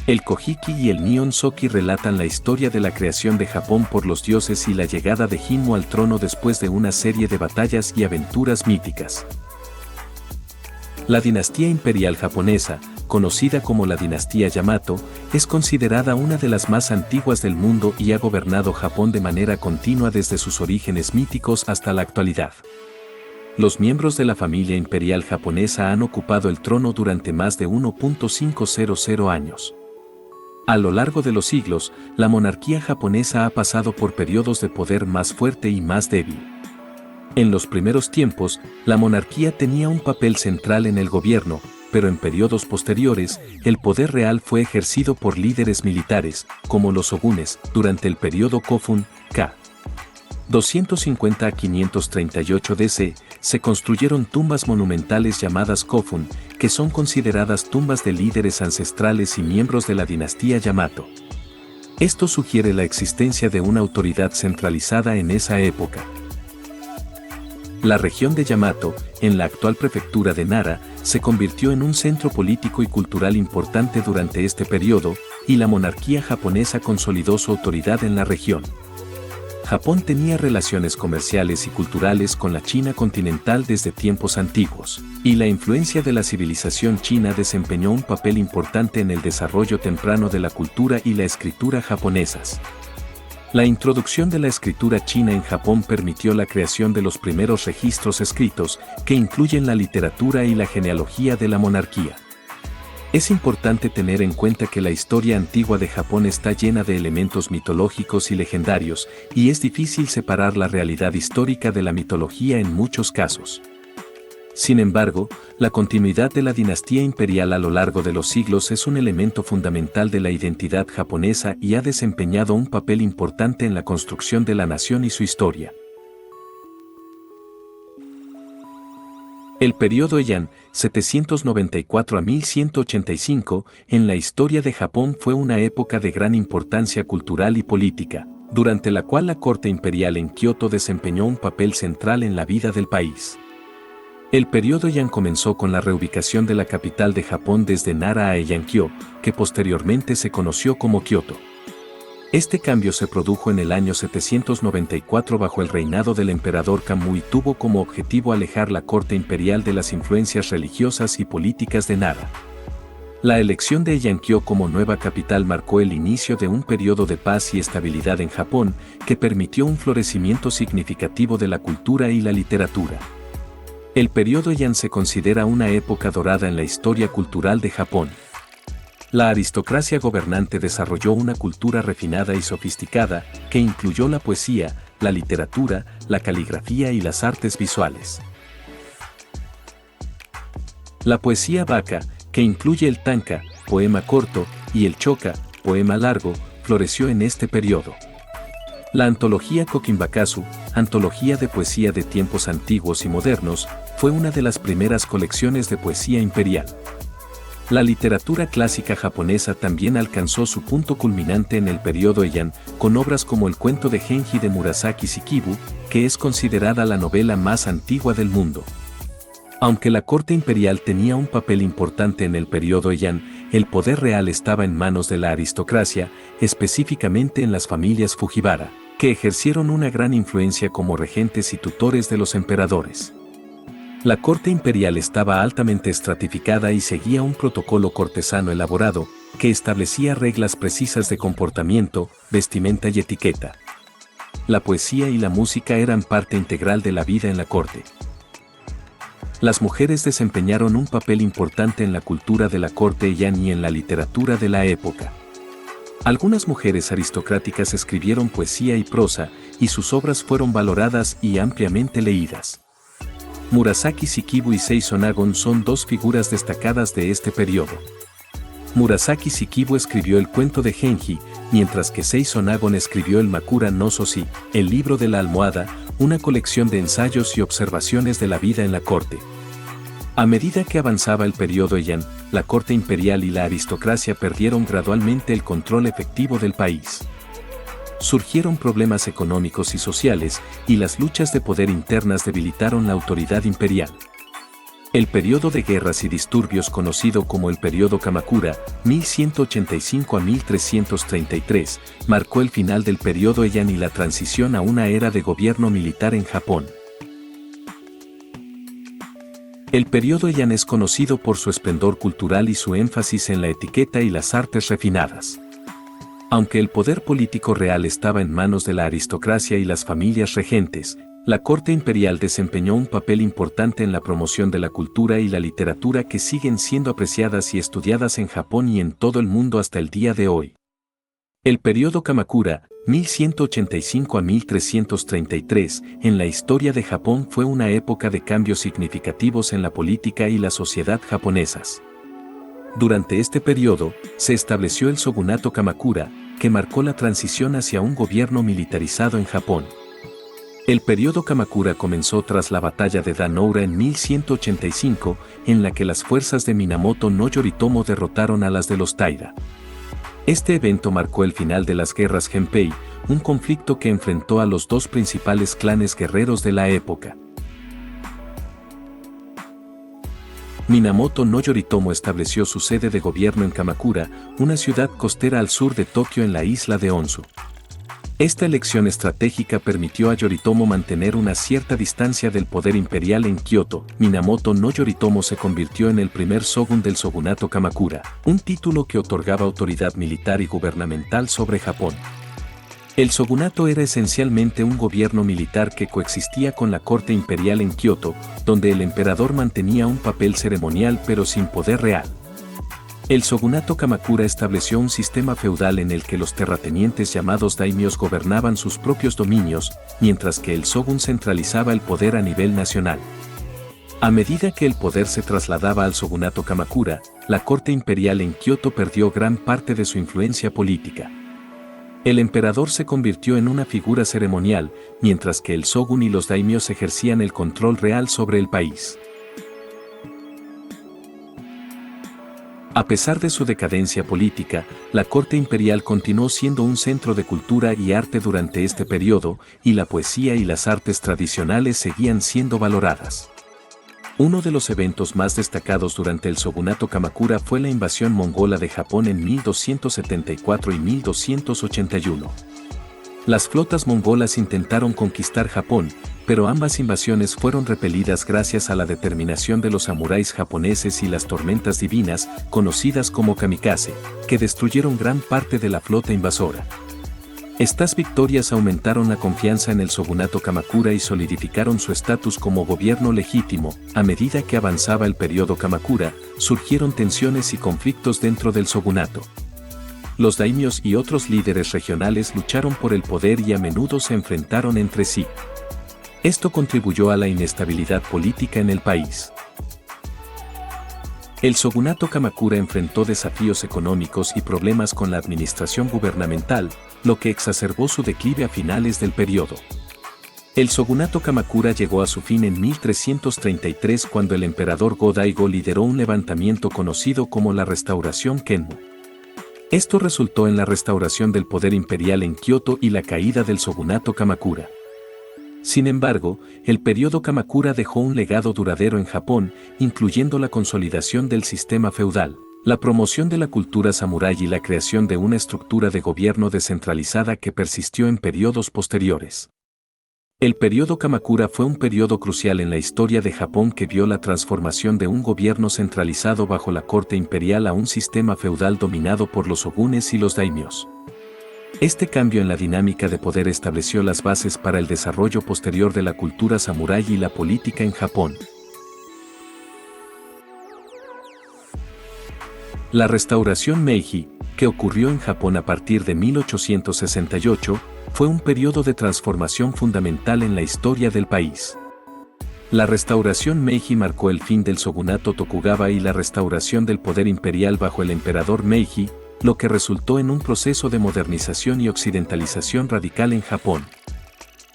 El Kojiki y el Nihon Shoki relatan la historia de la creación de Japón por los dioses y la llegada de Jinmu al trono después de una serie de batallas y aventuras míticas. La dinastía imperial japonesa, conocida como la dinastía Yamato, es considerada una de las más antiguas del mundo y ha gobernado Japón de manera continua desde sus orígenes míticos hasta la actualidad. Los miembros de la familia imperial japonesa han ocupado el trono durante más de 1.500 años. A lo largo de los siglos, la monarquía japonesa ha pasado por periodos de poder más fuerte y más débil. En los primeros tiempos, la monarquía tenía un papel central en el gobierno, pero en periodos posteriores, el poder real fue ejercido por líderes militares, como los shogunes, durante el periodo Kofun, k. 250 a 538 DC, se construyeron tumbas monumentales llamadas Kofun, que son consideradas tumbas de líderes ancestrales y miembros de la dinastía Yamato. Esto sugiere la existencia de una autoridad centralizada en esa época. La región de Yamato, en la actual prefectura de Nara, se convirtió en un centro político y cultural importante durante este periodo, y la monarquía japonesa consolidó su autoridad en la región. Japón tenía relaciones comerciales y culturales con la China continental desde tiempos antiguos, y la influencia de la civilización china desempeñó un papel importante en el desarrollo temprano de la cultura y la escritura japonesas. La introducción de la escritura china en Japón permitió la creación de los primeros registros escritos, que incluyen la literatura y la genealogía de la monarquía. Es importante tener en cuenta que la historia antigua de Japón está llena de elementos mitológicos y legendarios, y es difícil separar la realidad histórica de la mitología en muchos casos. Sin embargo, la continuidad de la dinastía imperial a lo largo de los siglos es un elemento fundamental de la identidad japonesa y ha desempeñado un papel importante en la construcción de la nación y su historia. El periodo Heian, 794 a 1185, en la historia de Japón fue una época de gran importancia cultural y política, durante la cual la corte imperial en Kioto desempeñó un papel central en la vida del país. El periodo Heian comenzó con la reubicación de la capital de Japón desde Nara a Heian-kyo, que posteriormente se conoció como Kioto. Este cambio se produjo en el año 794 bajo el reinado del emperador Kamui y tuvo como objetivo alejar la corte imperial de las influencias religiosas y políticas de Nara. La elección de Heian-kyo como nueva capital marcó el inicio de un periodo de paz y estabilidad en Japón, que permitió un florecimiento significativo de la cultura y la literatura. El periodo Heian se considera una época dorada en la historia cultural de Japón. La aristocracia gobernante desarrolló una cultura refinada y sofisticada, que incluyó la poesía, la literatura, la caligrafía y las artes visuales. La poesía Baka, que incluye el tanka, poema corto, y el choka, poema largo, floreció en este periodo. La antología Kokinbakasu, antología de poesía de tiempos antiguos y modernos, fue una de las primeras colecciones de poesía imperial. La literatura clásica japonesa también alcanzó su punto culminante en el periodo Heian, con obras como el cuento de Genji de Murasaki Shikibu, que es considerada la novela más antigua del mundo. Aunque la corte imperial tenía un papel importante en el periodo Heian, el poder real estaba en manos de la aristocracia, específicamente en las familias Fujiwara, que ejercieron una gran influencia como regentes y tutores de los emperadores. La corte imperial estaba altamente estratificada y seguía un protocolo cortesano elaborado, que establecía reglas precisas de comportamiento, vestimenta y etiqueta. La poesía y la música eran parte integral de la vida en la corte. Las mujeres desempeñaron un papel importante en la cultura de la corte Heian y en la literatura de la época. Algunas mujeres aristocráticas escribieron poesía y prosa, y sus obras fueron valoradas y ampliamente leídas. Murasaki Shikibu y Seisho Nagon son dos figuras destacadas de este periodo. Murasaki Shikibu escribió el cuento de Genji, mientras que Seisho Nagon escribió el Makura no Soshi, el libro de la almohada, una colección de ensayos y observaciones de la vida en la corte. A medida que avanzaba el periodo Heian, la corte imperial y la aristocracia perdieron gradualmente el control efectivo del país. Surgieron problemas económicos y sociales, y las luchas de poder internas debilitaron la autoridad imperial. El periodo de guerras y disturbios conocido como el periodo Kamakura, 1185 a 1333, marcó el final del periodo Heian y la transición a una era de gobierno militar en Japón. El periodo Heian es conocido por su esplendor cultural y su énfasis en la etiqueta y las artes refinadas. Aunque el poder político real estaba en manos de la aristocracia y las familias regentes, la corte imperial desempeñó un papel importante en la promoción de la cultura y la literatura que siguen siendo apreciadas y estudiadas en Japón y en todo el mundo hasta el día de hoy. El periodo Kamakura, 1185 a 1333, en la historia de Japón fue una época de cambios significativos en la política y la sociedad japonesas. Durante este periodo, se estableció el shogunato Kamakura, que marcó la transición hacia un gobierno militarizado en Japón. El periodo Kamakura comenzó tras la batalla de Dan-Noura en 1185, en la que las fuerzas de Minamoto no Yoritomo derrotaron a las de los Taira. Este evento marcó el final de las guerras Genpei, un conflicto que enfrentó a los dos principales clanes guerreros de la época. Minamoto no Yoritomo estableció su sede de gobierno en Kamakura, una ciudad costera al sur de Tokio en la isla de Onsu. Esta elección estratégica permitió a Yoritomo mantener una cierta distancia del poder imperial en Kioto. Minamoto no Yoritomo se convirtió en el primer shogun del shogunato Kamakura, un título que otorgaba autoridad militar y gubernamental sobre Japón. El shogunato era esencialmente un gobierno militar que coexistía con la corte imperial en Kioto, donde el emperador mantenía un papel ceremonial pero sin poder real. El shogunato Kamakura estableció un sistema feudal en el que los terratenientes llamados daimios gobernaban sus propios dominios, mientras que el shogun centralizaba el poder a nivel nacional. A medida que el poder se trasladaba al shogunato Kamakura, la corte imperial en Kioto perdió gran parte de su influencia política. El emperador se convirtió en una figura ceremonial, mientras que el shogun y los daimios ejercían el control real sobre el país. A pesar de su decadencia política, la corte imperial continuó siendo un centro de cultura y arte durante este periodo, y la poesía y las artes tradicionales seguían siendo valoradas. Uno de los eventos más destacados durante el shogunato Kamakura fue la invasión mongola de Japón en 1274 y 1281. Las flotas mongolas intentaron conquistar Japón, pero ambas invasiones fueron repelidas gracias a la determinación de los samuráis japoneses y las tormentas divinas, conocidas como kamikaze, que destruyeron gran parte de la flota invasora. Estas victorias aumentaron la confianza en el shogunato Kamakura y solidificaron su estatus como gobierno legítimo. A medida que avanzaba el periodo Kamakura, surgieron tensiones y conflictos dentro del shogunato. Los daimios y otros líderes regionales lucharon por el poder y a menudo se enfrentaron entre sí. Esto contribuyó a la inestabilidad política en el país. El shogunato Kamakura enfrentó desafíos económicos y problemas con la administración gubernamental, lo que exacerbó su declive a finales del periodo. El shogunato Kamakura llegó a su fin en 1333 cuando el emperador Go-Daigo lideró un levantamiento conocido como la Restauración Kenmu. Esto resultó en la restauración del poder imperial en Kioto y la caída del shogunato Kamakura. Sin embargo, el periodo Kamakura dejó un legado duradero en Japón, incluyendo la consolidación del sistema feudal, la promoción de la cultura samurái y la creación de una estructura de gobierno descentralizada que persistió en periodos posteriores. El periodo Kamakura fue un periodo crucial en la historia de Japón que vio la transformación de un gobierno centralizado bajo la corte imperial a un sistema feudal dominado por los shogunes y los daimios. Este cambio en la dinámica de poder estableció las bases para el desarrollo posterior de la cultura samurái y la política en Japón. La restauración Meiji, que ocurrió en Japón a partir de 1868, fue un periodo de transformación fundamental en la historia del país. La restauración Meiji marcó el fin del shogunato Tokugawa y la restauración del poder imperial bajo el emperador Meiji, lo que resultó en un proceso de modernización y occidentalización radical en Japón.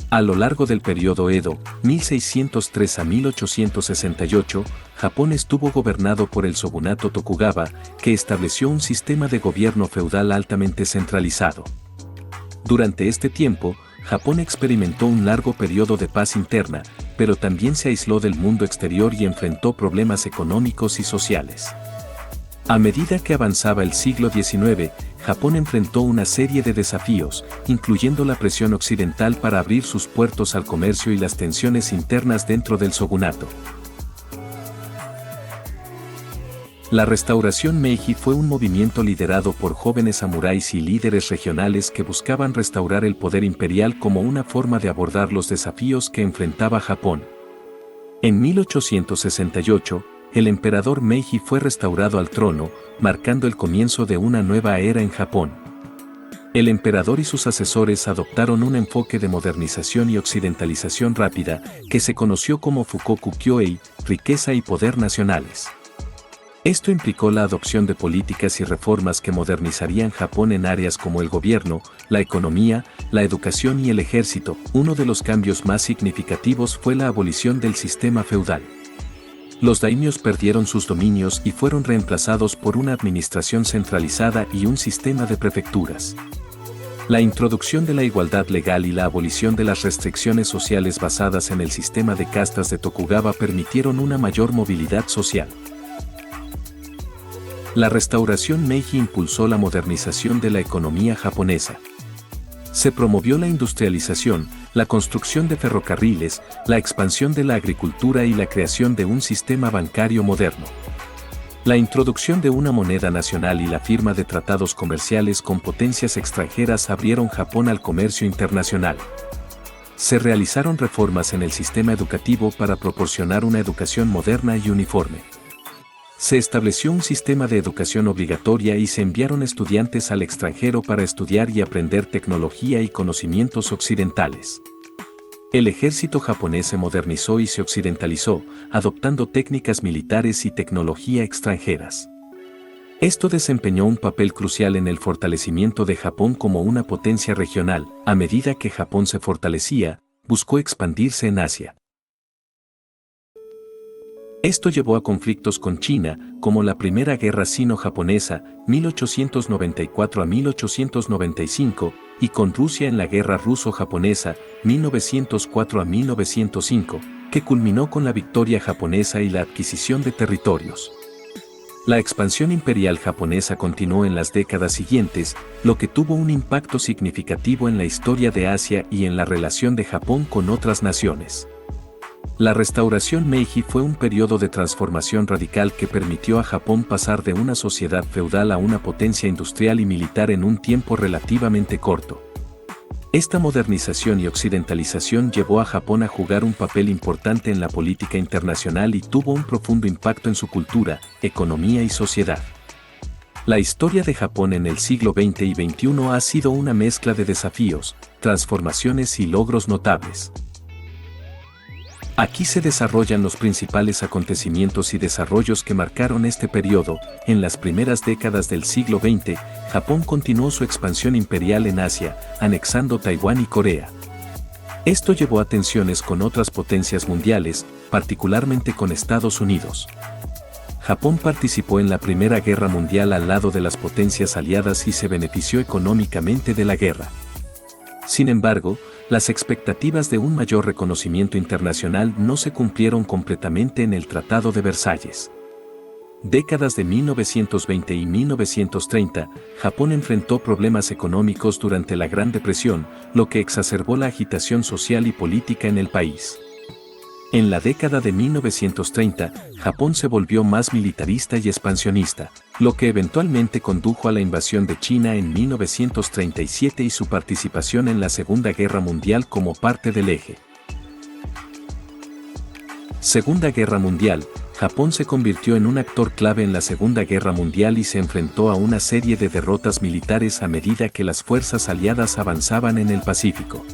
A lo largo del periodo Edo, 1603 a 1868, Japón estuvo gobernado por el shogunato Tokugawa, que estableció un sistema de gobierno feudal altamente centralizado. Durante este tiempo, Japón experimentó un largo periodo de paz interna, pero también se aisló del mundo exterior y enfrentó problemas económicos y sociales. A medida que avanzaba el siglo XIX, Japón enfrentó una serie de desafíos, incluyendo la presión occidental para abrir sus puertos al comercio y las tensiones internas dentro del shogunato. La restauración Meiji fue un movimiento liderado por jóvenes samuráis y líderes regionales que buscaban restaurar el poder imperial como una forma de abordar los desafíos que enfrentaba Japón. En 1868, el emperador Meiji fue restaurado al trono, marcando el comienzo de una nueva era en Japón. El emperador y sus asesores adoptaron un enfoque de modernización y occidentalización rápida, que se conoció como Fukoku Kyoei, riqueza y poder nacionales. Esto implicó la adopción de políticas y reformas que modernizarían Japón en áreas como el gobierno, la economía, la educación y el ejército. Uno de los cambios más significativos fue la abolición del sistema feudal. Los daimios perdieron sus dominios y fueron reemplazados por una administración centralizada y un sistema de prefecturas. La introducción de la igualdad legal y la abolición de las restricciones sociales basadas en el sistema de castas de Tokugawa permitieron una mayor movilidad social. La restauración Meiji impulsó la modernización de la economía japonesa. Se promovió la industrialización, la construcción de ferrocarriles, la expansión de la agricultura y la creación de un sistema bancario moderno. La introducción de una moneda nacional y la firma de tratados comerciales con potencias extranjeras abrieron Japón al comercio internacional. Se realizaron reformas en el sistema educativo para proporcionar una educación moderna y uniforme. Se estableció un sistema de educación obligatoria y se enviaron estudiantes al extranjero para estudiar y aprender tecnología y conocimientos occidentales. El ejército japonés se modernizó y se occidentalizó, adoptando técnicas militares y tecnología extranjeras. Esto desempeñó un papel crucial en el fortalecimiento de Japón como una potencia regional. A medida que Japón se fortalecía, buscó expandirse en Asia. Esto llevó a conflictos con China, como la Primera Guerra Sino-Japonesa, 1894 a 1895, y con Rusia en la Guerra Ruso-Japonesa, 1904 a 1905, que que culminó con la victoria japonesa y la adquisición de territorios. La expansión imperial japonesa continuó en las décadas siguientes, lo que tuvo un impacto significativo en la historia de Asia y en la relación de Japón con otras naciones. La restauración Meiji fue un periodo de transformación radical que permitió a Japón pasar de una sociedad feudal a una potencia industrial y militar en un tiempo relativamente corto. Esta modernización y occidentalización llevó a Japón a jugar un papel importante en la política internacional y tuvo un profundo impacto en su cultura, economía y sociedad. La historia de Japón en el siglo XX y XXI ha sido una mezcla de desafíos, transformaciones y logros notables. Aquí se desarrollan los principales acontecimientos y desarrollos que marcaron este periodo. En las primeras décadas del siglo XX, Japón continuó su expansión imperial en Asia, anexando Taiwán y Corea. Esto llevó a tensiones con otras potencias mundiales, particularmente con Estados Unidos. Japón participó en la Primera Guerra Mundial al lado de las potencias aliadas y se benefició económicamente de la guerra. Sin embargo, las expectativas de un mayor reconocimiento internacional no se cumplieron completamente en el Tratado de Versalles. Décadas de 1920 y 1930, Japón enfrentó problemas económicos durante la Gran Depresión, lo que exacerbó la agitación social y política en el país. En la década de 1930, Japón se volvió más militarista y expansionista, lo que eventualmente condujo a la invasión de China en 1937 y su participación en la Segunda Guerra Mundial como parte del eje. Segunda Guerra Mundial. Japón se convirtió en un actor clave en la Segunda Guerra Mundial y se enfrentó a una serie de derrotas militares a medida que las fuerzas aliadas avanzaban en el Pacífico.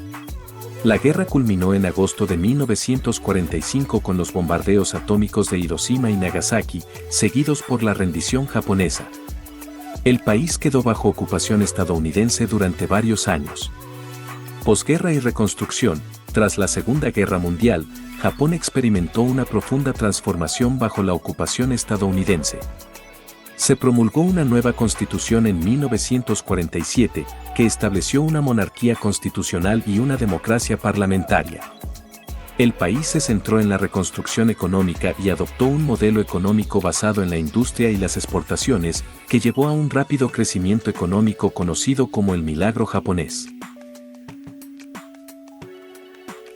La guerra culminó en agosto de 1945 con los bombardeos atómicos de Hiroshima y Nagasaki, seguidos por la rendición japonesa. El país quedó bajo ocupación estadounidense durante varios años. Posguerra y reconstrucción. Tras la Segunda Guerra Mundial, Japón experimentó una profunda transformación bajo la ocupación estadounidense. Se promulgó una nueva constitución en 1947, que estableció una monarquía constitucional y una democracia parlamentaria. El país se centró en la reconstrucción económica y adoptó un modelo económico basado en la industria y las exportaciones, que llevó a un rápido crecimiento económico conocido como el milagro japonés.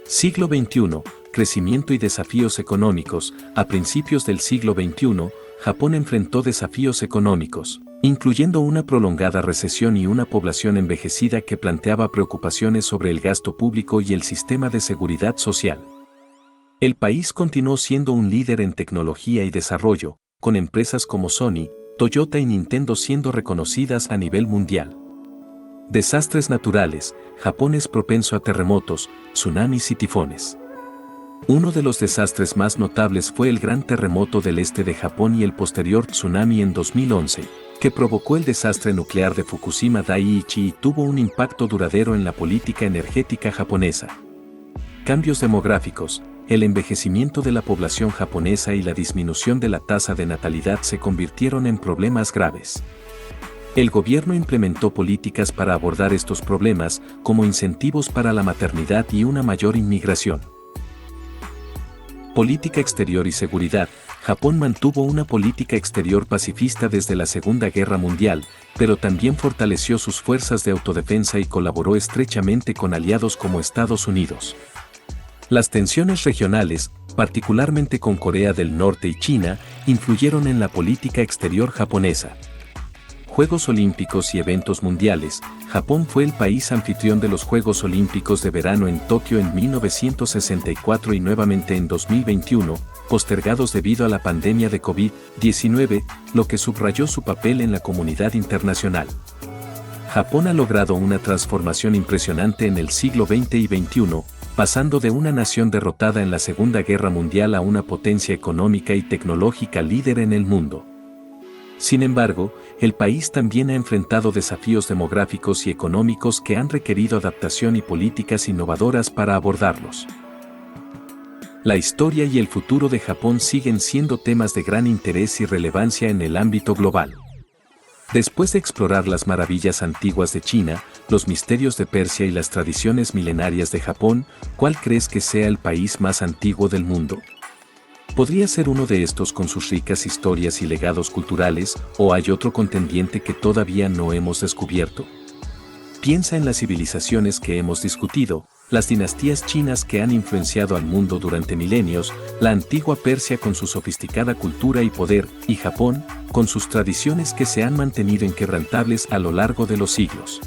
Siglo XXI. Crecimiento y desafíos económicos. A principios del siglo XXI, Japón enfrentó desafíos económicos, incluyendo una prolongada recesión y una población envejecida que planteaba preocupaciones sobre el gasto público y el sistema de seguridad social. El país continuó siendo un líder en tecnología y desarrollo, con empresas como Sony, Toyota y Nintendo siendo reconocidas a nivel mundial. Desastres naturales. Japón es propenso a terremotos, tsunamis y tifones. Uno de los desastres más notables fue el Gran Terremoto del Este de Japón y el posterior tsunami en 2011, que provocó el desastre nuclear de Fukushima Daiichi y tuvo un impacto duradero en la política energética japonesa. Cambios demográficos. El envejecimiento de la población japonesa y la disminución de la tasa de natalidad se convirtieron en problemas graves. El gobierno implementó políticas para abordar estos problemas, como incentivos para la maternidad y una mayor inmigración. Política exterior y seguridad. Japón mantuvo una política exterior pacifista desde la Segunda Guerra Mundial, pero también fortaleció sus fuerzas de autodefensa y colaboró estrechamente con aliados como Estados Unidos. Las tensiones regionales, particularmente con Corea del Norte y China, influyeron en la política exterior japonesa. Juegos Olímpicos y eventos mundiales. Japón fue el país anfitrión de los Juegos Olímpicos de verano en Tokio en 1964 y nuevamente en 2021, postergados debido a la pandemia de COVID-19, lo que subrayó su papel en la comunidad internacional. Japón ha logrado una transformación impresionante en el siglo XX y XXI, pasando de una nación derrotada en la Segunda Guerra Mundial a una potencia económica y tecnológica líder en el mundo. Sin embargo, el país también ha enfrentado desafíos demográficos y económicos que han requerido adaptación y políticas innovadoras para abordarlos. La historia y el futuro de Japón siguen siendo temas de gran interés y relevancia en el ámbito global. Después de explorar las maravillas antiguas de China, los misterios de Persia y las tradiciones milenarias de Japón, ¿cuál crees que sea el país más antiguo del mundo? ¿Podría ser uno de estos con sus ricas historias y legados culturales, o hay otro contendiente que todavía no hemos descubierto? Piensa en las civilizaciones que hemos discutido, las dinastías chinas que han influenciado al mundo durante milenios, la antigua Persia con su sofisticada cultura y poder, y Japón, con sus tradiciones que se han mantenido inquebrantables a lo largo de los siglos.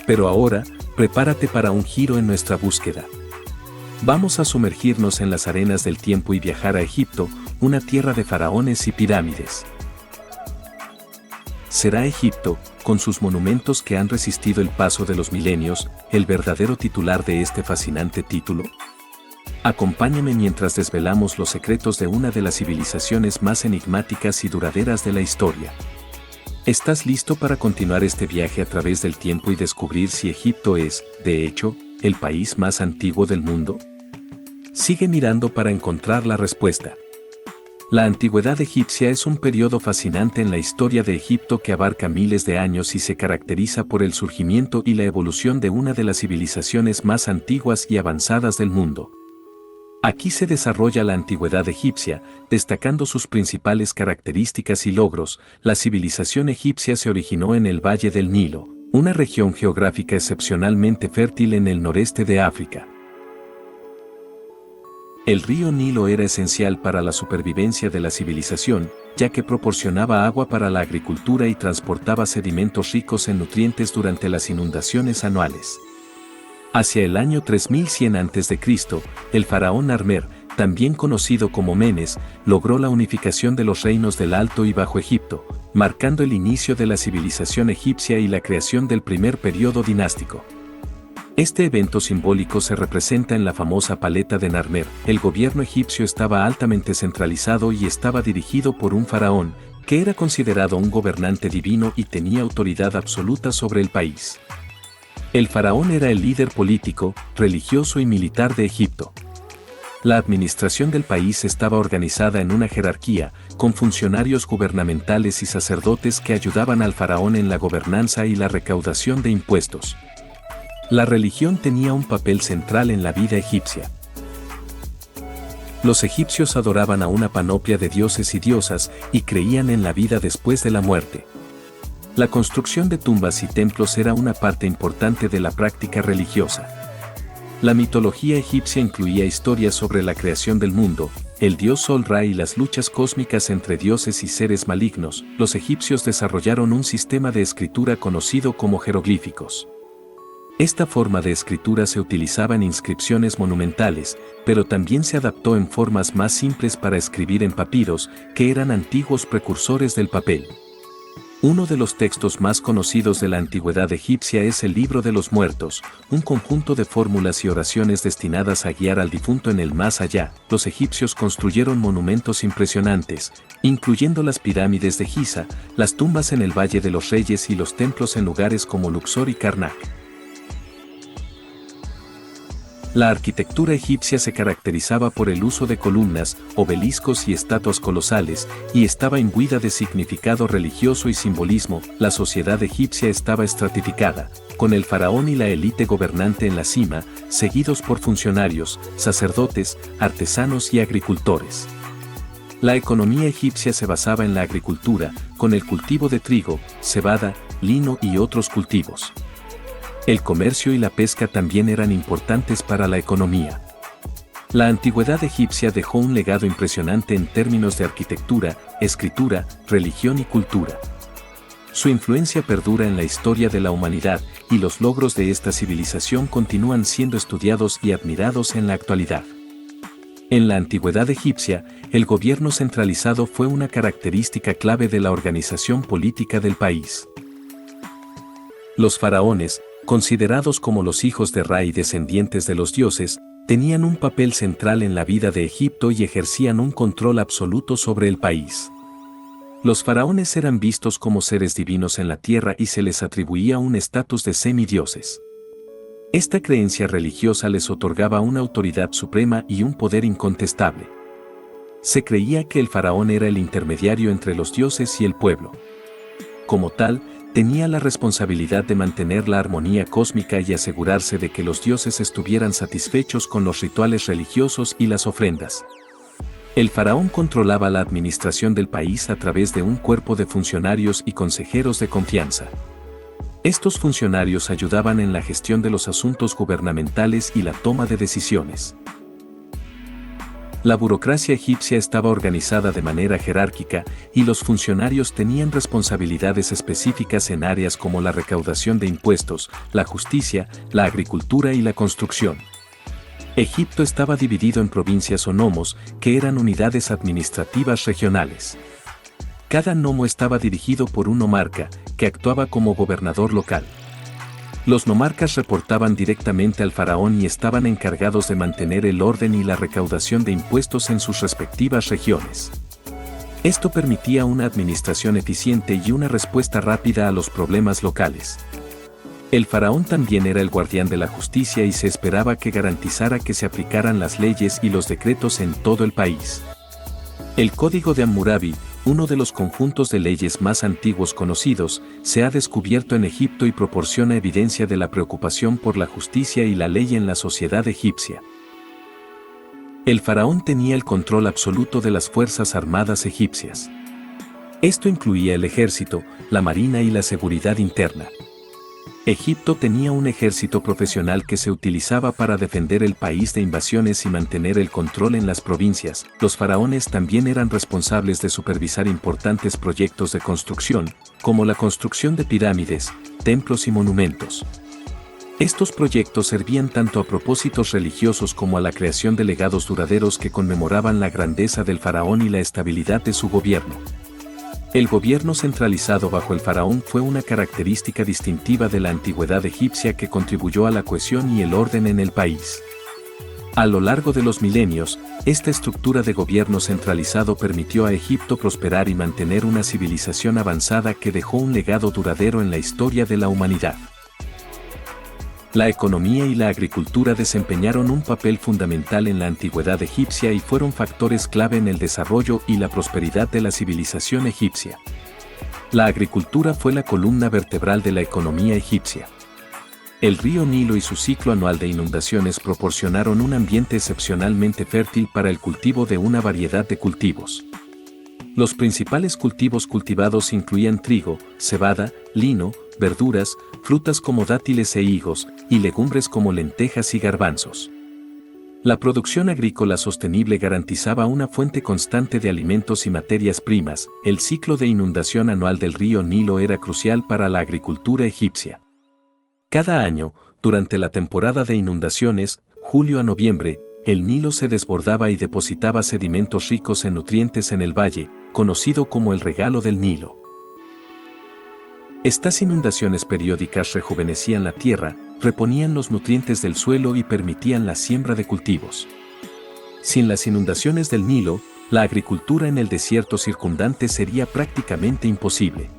Pero ahora, prepárate para un giro en nuestra búsqueda. Vamos a sumergirnos en las arenas del tiempo y viajar a Egipto, una tierra de faraones y pirámides. ¿Será Egipto, con sus monumentos que han resistido el paso de los milenios, el verdadero titular de este fascinante título? Acompáñame mientras desvelamos los secretos de una de las civilizaciones más enigmáticas y duraderas de la historia. ¿Estás listo para continuar este viaje a través del tiempo y descubrir si Egipto es, de hecho, el país más antiguo del mundo? Sigue mirando para encontrar la respuesta. La antigüedad egipcia es un periodo fascinante en la historia de Egipto que abarca miles de años y se caracteriza por el surgimiento y la evolución de una de las civilizaciones más antiguas y avanzadas del mundo. Aquí se desarrolla la antigüedad egipcia, destacando sus principales características y logros. La civilización egipcia se originó en el Valle del Nilo, una región geográfica excepcionalmente fértil en el noreste de África. El río Nilo era esencial para la supervivencia de la civilización, ya que proporcionaba agua para la agricultura y transportaba sedimentos ricos en nutrientes durante las inundaciones anuales. Hacia el año 3100 a.C., el faraón Narmer, también conocido como Menes, logró la unificación de los reinos del Alto y Bajo Egipto, marcando el inicio de la civilización egipcia y la creación del primer periodo dinástico. Este evento simbólico se representa en la famosa paleta de Narmer. El gobierno egipcio estaba altamente centralizado y estaba dirigido por un faraón, que era considerado un gobernante divino y tenía autoridad absoluta sobre el país. El faraón era el líder político, religioso y militar de Egipto. La administración del país estaba organizada en una jerarquía, con funcionarios gubernamentales y sacerdotes que ayudaban al faraón en la gobernanza y la recaudación de impuestos. La religión tenía un papel central en la vida egipcia. Los egipcios adoraban a una panoplia de dioses y diosas y creían en la vida después de la muerte. La construcción de tumbas y templos era una parte importante de la práctica religiosa. La mitología egipcia incluía historias sobre la creación del mundo, el dios Sol-Ra y las luchas cósmicas entre dioses y seres malignos. Los egipcios desarrollaron un sistema de escritura conocido como jeroglíficos. Esta forma de escritura se utilizaba en inscripciones monumentales, pero también se adaptó en formas más simples para escribir en papiros, que eran antiguos precursores del papel. Uno de los textos más conocidos de la antigüedad egipcia es el Libro de los Muertos, un conjunto de fórmulas y oraciones destinadas a guiar al difunto en el más allá. Los egipcios construyeron monumentos impresionantes, incluyendo las pirámides de Giza, las tumbas en el Valle de los Reyes y los templos en lugares como Luxor y Karnak. La arquitectura egipcia se caracterizaba por el uso de columnas, obeliscos y estatuas colosales, y estaba imbuida de significado religioso y simbolismo. La sociedad egipcia estaba estratificada, con el faraón y la élite gobernante en la cima, seguidos por funcionarios, sacerdotes, artesanos y agricultores. La economía egipcia se basaba en la agricultura, con el cultivo de trigo, cebada, lino y otros cultivos. El comercio y la pesca también eran importantes para la economía. La antigüedad egipcia dejó un legado impresionante en términos de arquitectura, escritura, religión y cultura. Su influencia perdura en la historia de la humanidad, y los logros de esta civilización continúan siendo estudiados y admirados en la actualidad. En la antigüedad egipcia, el gobierno centralizado fue una característica clave de la organización política del país. Los faraones, considerados como los hijos de Ra y descendientes de los dioses, tenían un papel central en la vida de Egipto y ejercían un control absoluto sobre el país. Los faraones eran vistos como seres divinos en la tierra y se les atribuía un estatus de semidioses. Esta creencia religiosa les otorgaba una autoridad suprema y un poder incontestable. Se creía que el faraón era el intermediario entre los dioses y el pueblo. como tal, tenía la responsabilidad de mantener la armonía cósmica y asegurarse de que los dioses estuvieran satisfechos con los rituales religiosos y las ofrendas. El faraón controlaba la administración del país a través de un cuerpo de funcionarios y consejeros de confianza. Estos funcionarios ayudaban en la gestión de los asuntos gubernamentales y la toma de decisiones. La burocracia egipcia estaba organizada de manera jerárquica y los funcionarios tenían responsabilidades específicas en áreas como la recaudación de impuestos, la justicia, la agricultura y la construcción. Egipto estaba dividido en provincias o nomos, que eran unidades administrativas regionales. Cada nomo estaba dirigido por un nomarca, que actuaba como gobernador local. Los nomarcas reportaban directamente al faraón y estaban encargados de mantener el orden y la recaudación de impuestos en sus respectivas regiones. Esto permitía una administración eficiente y una respuesta rápida a los problemas locales. El faraón también era el guardián de la justicia y se esperaba que garantizara que se aplicaran las leyes y los decretos en todo el país. El Código de Hammurabi, uno de los conjuntos de leyes más antiguos conocidos, se ha descubierto en Egipto y proporciona evidencia de la preocupación por la justicia y la ley en la sociedad egipcia. El faraón tenía el control absoluto de las fuerzas armadas egipcias. Esto incluía el ejército, la marina y la seguridad interna. Egipto tenía un ejército profesional que se utilizaba para defender el país de invasiones y mantener el control en las provincias. Los faraones también eran responsables de supervisar importantes proyectos de construcción, como la construcción de pirámides, templos y monumentos. Estos proyectos servían tanto a propósitos religiosos como a la creación de legados duraderos que conmemoraban la grandeza del faraón y la estabilidad de su gobierno. El gobierno centralizado bajo el faraón fue una característica distintiva de la antigüedad egipcia que contribuyó a la cohesión y el orden en el país. A lo largo de los milenios, esta estructura de gobierno centralizado permitió a Egipto prosperar y mantener una civilización avanzada que dejó un legado duradero en la historia de la humanidad. La economía y la agricultura desempeñaron un papel fundamental en la antigüedad egipcia y fueron factores clave en el desarrollo y la prosperidad de la civilización egipcia. La agricultura fue la columna vertebral de la economía egipcia. El río Nilo y su ciclo anual de inundaciones proporcionaron un ambiente excepcionalmente fértil para el cultivo de una variedad de cultivos. Los principales cultivos cultivados incluían trigo, cebada, lino, verduras, frutas como dátiles e higos, y legumbres como lentejas y garbanzos. La producción agrícola sostenible garantizaba una fuente constante de alimentos y materias primas. El ciclo de inundación anual del río Nilo era crucial para la agricultura egipcia. Cada año, durante la temporada de inundaciones, julio a noviembre, el Nilo se desbordaba y depositaba sedimentos ricos en nutrientes en el valle, conocido como el regalo del Nilo. Estas inundaciones periódicas rejuvenecían la tierra, reponían los nutrientes del suelo y permitían la siembra de cultivos. Sin las inundaciones del Nilo, la agricultura en el desierto circundante sería prácticamente imposible.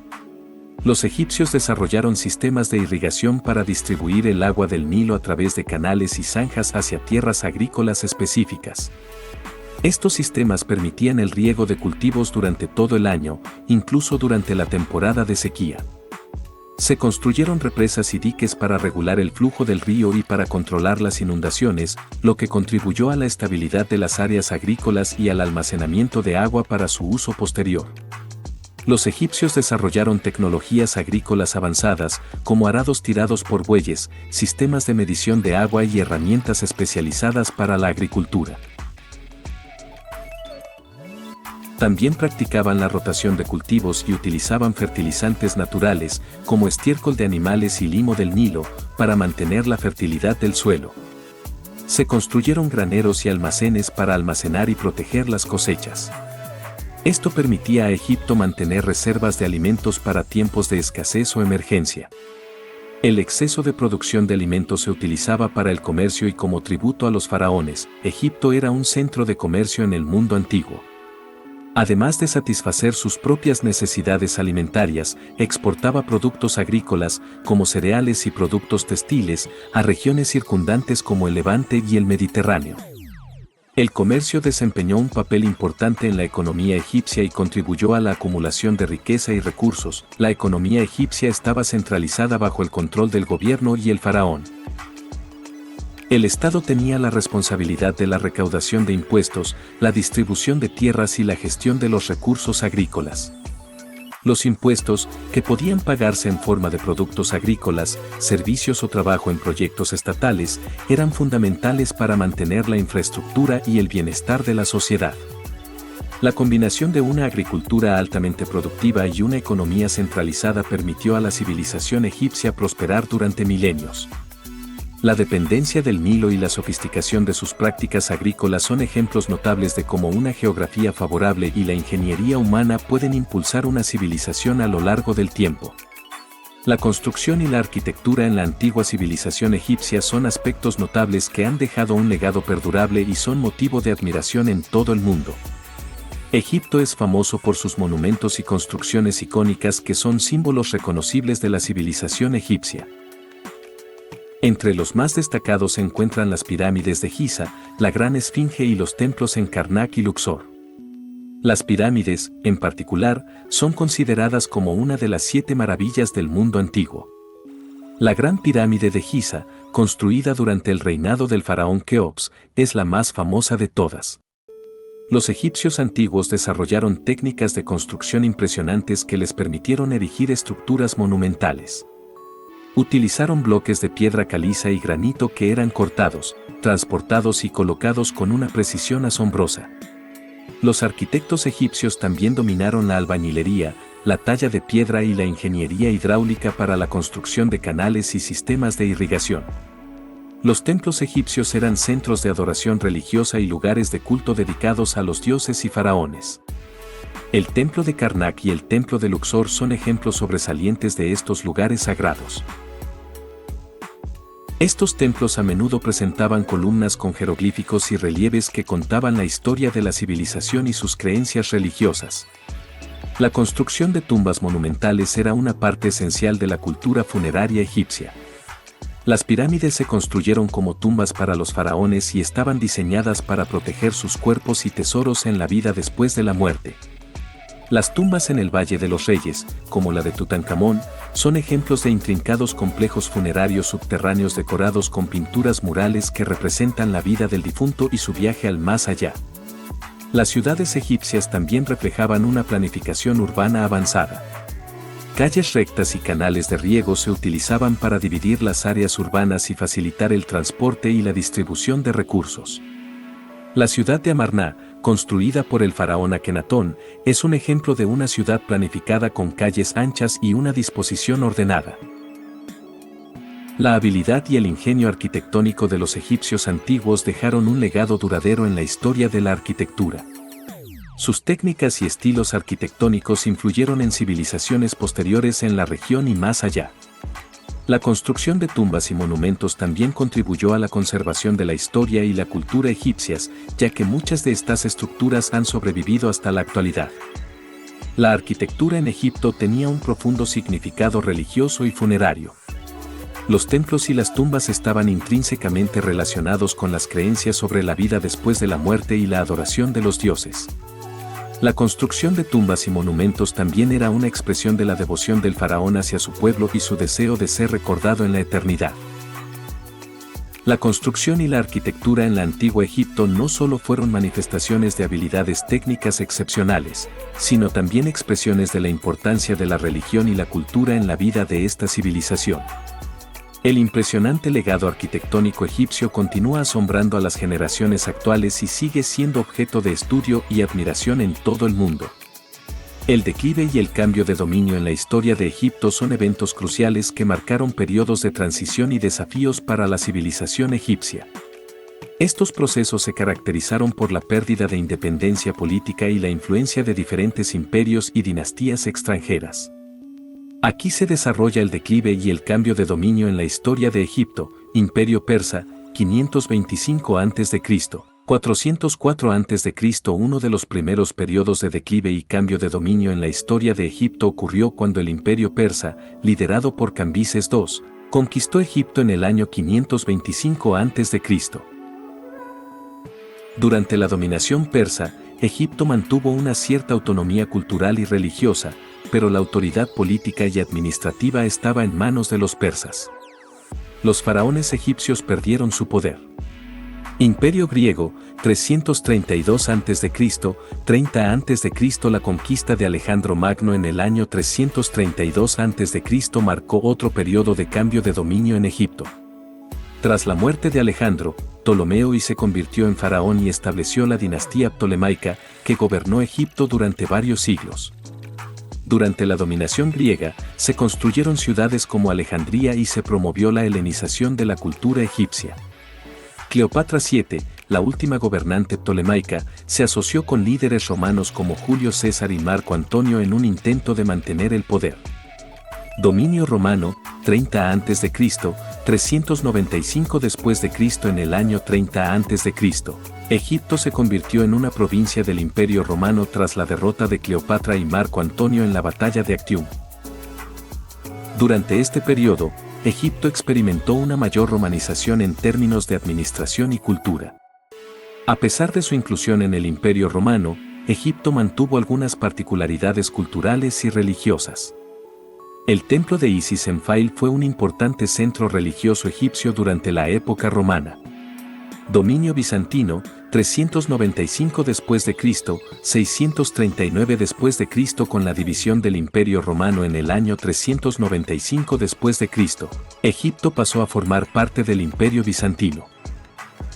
Los egipcios desarrollaron sistemas de irrigación para distribuir el agua del Nilo a través de canales y zanjas hacia tierras agrícolas específicas. Estos sistemas permitían el riego de cultivos durante todo el año, incluso durante la temporada de sequía. Se construyeron represas y diques para regular el flujo del río y para controlar las inundaciones, lo que contribuyó a la estabilidad de las áreas agrícolas y al almacenamiento de agua para su uso posterior. Los egipcios desarrollaron tecnologías agrícolas avanzadas, como arados tirados por bueyes, sistemas de medición de agua y herramientas especializadas para la agricultura. También practicaban la rotación de cultivos y utilizaban fertilizantes naturales, como estiércol de animales y limo del Nilo, para mantener la fertilidad del suelo. Se construyeron graneros y almacenes para almacenar y proteger las cosechas. Esto permitía a Egipto mantener reservas de alimentos para tiempos de escasez o emergencia. El exceso de producción de alimentos se utilizaba para el comercio y como tributo a los faraones. Egipto era un centro de comercio en el mundo antiguo. Además de satisfacer sus propias necesidades alimentarias, exportaba productos agrícolas, como cereales y productos textiles, a regiones circundantes como el Levante y el Mediterráneo. El comercio desempeñó un papel importante en la economía egipcia y contribuyó a la acumulación de riqueza y recursos. La economía egipcia estaba centralizada bajo el control del gobierno y el faraón. El Estado tenía la responsabilidad de la recaudación de impuestos, la distribución de tierras y la gestión de los recursos agrícolas. Los impuestos, que podían pagarse en forma de productos agrícolas, servicios o trabajo en proyectos estatales, eran fundamentales para mantener la infraestructura y el bienestar de la sociedad. La combinación de una agricultura altamente productiva y una economía centralizada permitió a la civilización egipcia prosperar durante milenios. La dependencia del Nilo y la sofisticación de sus prácticas agrícolas son ejemplos notables de cómo una geografía favorable y la ingeniería humana pueden impulsar una civilización a lo largo del tiempo. La construcción y la arquitectura en la antigua civilización egipcia son aspectos notables que han dejado un legado perdurable y son motivo de admiración en todo el mundo. Egipto es famoso por sus monumentos y construcciones icónicas que son símbolos reconocibles de la civilización egipcia. Entre los más destacados se encuentran las pirámides de Giza, la Gran Esfinge y los templos en Karnak y Luxor. Las pirámides, en particular, son consideradas como una de las 7 maravillas del mundo antiguo. La Gran Pirámide de Giza, construida durante el reinado del faraón Keops, es la más famosa de todas. Los egipcios antiguos desarrollaron técnicas de construcción impresionantes que les permitieron erigir estructuras monumentales. Utilizaron bloques de piedra caliza y granito que eran cortados, transportados y colocados con una precisión asombrosa. Los arquitectos egipcios también dominaron la albañilería, la talla de piedra y la ingeniería hidráulica para la construcción de canales y sistemas de irrigación. Los templos egipcios eran centros de adoración religiosa y lugares de culto dedicados a los dioses y faraones. El templo de Karnak y el templo de Luxor son ejemplos sobresalientes de estos lugares sagrados. Estos templos a menudo presentaban columnas con jeroglíficos y relieves que contaban la historia de la civilización y sus creencias religiosas. La construcción de tumbas monumentales era una parte esencial de la cultura funeraria egipcia. Las pirámides se construyeron como tumbas para los faraones y estaban diseñadas para proteger sus cuerpos y tesoros en la vida después de la muerte. Las tumbas en el Valle de los Reyes, como la de Tutankamón, son ejemplos de intrincados complejos funerarios subterráneos decorados con pinturas murales que representan la vida del difunto y su viaje al más allá. Las ciudades egipcias también reflejaban una planificación urbana avanzada. Calles rectas y canales de riego se utilizaban para dividir las áreas urbanas y facilitar el transporte y la distribución de recursos. La ciudad de Amarná, construida por el faraón Akenatón, es un ejemplo de una ciudad planificada con calles anchas y una disposición ordenada. La habilidad y el ingenio arquitectónico de los egipcios antiguos dejaron un legado duradero en la historia de la arquitectura. Sus técnicas y estilos arquitectónicos influyeron en civilizaciones posteriores en la región y más allá. La construcción de tumbas y monumentos también contribuyó a la conservación de la historia y la cultura egipcias, ya que muchas de estas estructuras han sobrevivido hasta la actualidad. La arquitectura en Egipto tenía un profundo significado religioso y funerario. Los templos y las tumbas estaban intrínsecamente relacionados con las creencias sobre la vida después de la muerte y la adoración de los dioses. La construcción de tumbas y monumentos también era una expresión de la devoción del faraón hacia su pueblo y su deseo de ser recordado en la eternidad. La construcción y la arquitectura en la antigua Egipto no solo fueron manifestaciones de habilidades técnicas excepcionales, sino también expresiones de la importancia de la religión y la cultura en la vida de esta civilización. El impresionante legado arquitectónico egipcio continúa asombrando a las generaciones actuales y sigue siendo objeto de estudio y admiración en todo el mundo. El declive y el cambio de dominio en la historia de Egipto son eventos cruciales que marcaron periodos de transición y desafíos para la civilización egipcia. Estos procesos se caracterizaron por la pérdida de independencia política y la influencia de diferentes imperios y dinastías extranjeras. Aquí se desarrolla el declive y el cambio de dominio en la historia de Egipto, Imperio Persa, 525 a.C., 404 a.C. Uno de los primeros periodos de declive y cambio de dominio en la historia de Egipto ocurrió cuando el Imperio Persa, liderado por Cambises II, conquistó Egipto en el año 525 a.C. Durante la dominación persa, Egipto mantuvo una cierta autonomía cultural y religiosa, pero la autoridad política y administrativa estaba en manos de los persas. Los faraones egipcios perdieron su poder. Imperio griego, 332 a.C., 30 a.C. La conquista de Alejandro Magno en el año 332 a.C. marcó otro periodo de cambio de dominio en Egipto. Tras la muerte de Alejandro, Ptolomeo I se convirtió en faraón y estableció la dinastía ptolemaica, que gobernó Egipto durante varios siglos. Durante la dominación griega, se construyeron ciudades como Alejandría y se promovió la helenización de la cultura egipcia. Cleopatra VII, la última gobernante ptolemaica, se asoció con líderes romanos como Julio César y Marco Antonio en un intento de mantener el poder. Dominio romano, 30 a.C., 395 después de Cristo. En el año 30 a.C., Egipto se convirtió en una provincia del Imperio Romano tras la derrota de Cleopatra y Marco Antonio en la batalla de Actium. Durante este periodo, Egipto experimentó una mayor romanización en términos de administración y cultura. A pesar de su inclusión en el Imperio Romano, Egipto mantuvo algunas particularidades culturales y religiosas. El templo de Isis en Fail fue un importante centro religioso egipcio durante la época romana. Dominio bizantino, 395 después de Cristo, 639 después de Cristo. Con la división del Imperio Romano en el año 395 después de Cristo, Egipto pasó a formar parte del Imperio bizantino.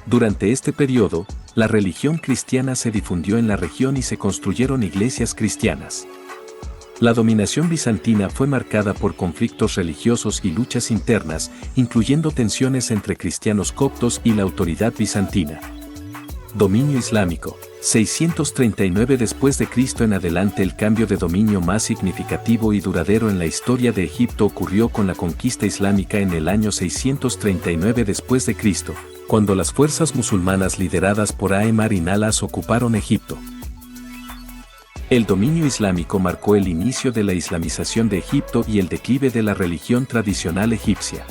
Durante este periodo, la religión cristiana se difundió en la región y se construyeron iglesias cristianas. La dominación bizantina fue marcada por conflictos religiosos y luchas internas, incluyendo tensiones entre cristianos coptos y la autoridad bizantina. Dominio islámico, 639 después de Cristo en adelante. El cambio de dominio más significativo y duradero en la historia de Egipto ocurrió con la conquista islámica en el año 639 después de Cristo, cuando las fuerzas musulmanas lideradas por Aemmar ibn al-As ocuparon Egipto. El dominio islámico marcó el inicio de la islamización de Egipto y el declive de la religión tradicional egipcia.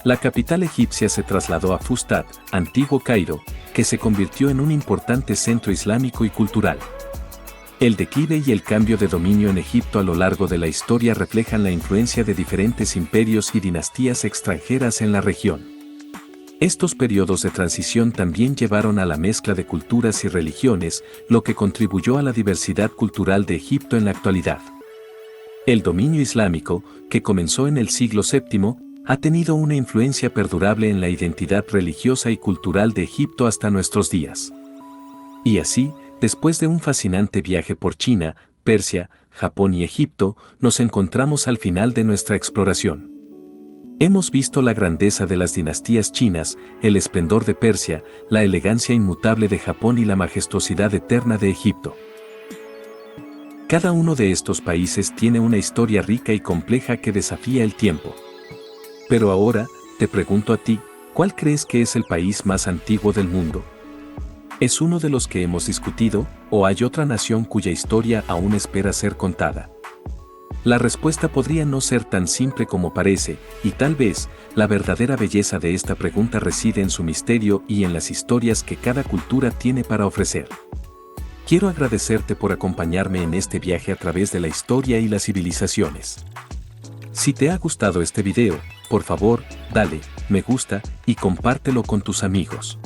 La capital egipcia se trasladó a Fustat, antiguo Cairo, que se convirtió en un importante centro islámico y cultural. El declive y el cambio de dominio en Egipto a lo largo de la historia reflejan la influencia de diferentes imperios y dinastías extranjeras en la región. Estos periodos de transición también llevaron a la mezcla de culturas y religiones, lo que contribuyó a la diversidad cultural de Egipto en la actualidad. El dominio islámico, que comenzó en el siglo VII, ha tenido una influencia perdurable en la identidad religiosa y cultural de Egipto hasta nuestros días. Y así, después de un fascinante viaje por China, Persia, Japón y Egipto, nos encontramos al final de nuestra exploración. Hemos visto la grandeza de las dinastías chinas, el esplendor de Persia, la elegancia inmutable de Japón y la majestuosidad eterna de Egipto. Cada uno de estos países tiene una historia rica y compleja que desafía el tiempo. Pero ahora, te pregunto a ti, ¿cuál crees que es el país más antiguo del mundo? ¿Es uno de los que hemos discutido, o hay otra nación cuya historia aún espera ser contada? La respuesta podría no ser tan simple como parece, y tal vez, la verdadera belleza de esta pregunta reside en su misterio y en las historias que cada cultura tiene para ofrecer. Quiero agradecerte por acompañarme en este viaje a través de la historia y las civilizaciones. Si te ha gustado este video, por favor, dale me gusta y compártelo con tus amigos.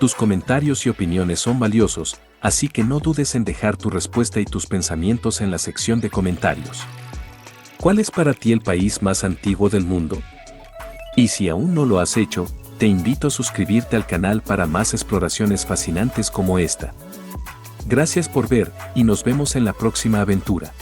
Tus comentarios y opiniones son valiosos, así que no dudes en dejar tu respuesta y tus pensamientos en la sección de comentarios. ¿Cuál es para ti el país más antiguo del mundo? Y si aún no lo has hecho, te invito a suscribirte al canal para más exploraciones fascinantes como esta. Gracias por ver, y nos vemos en la próxima aventura.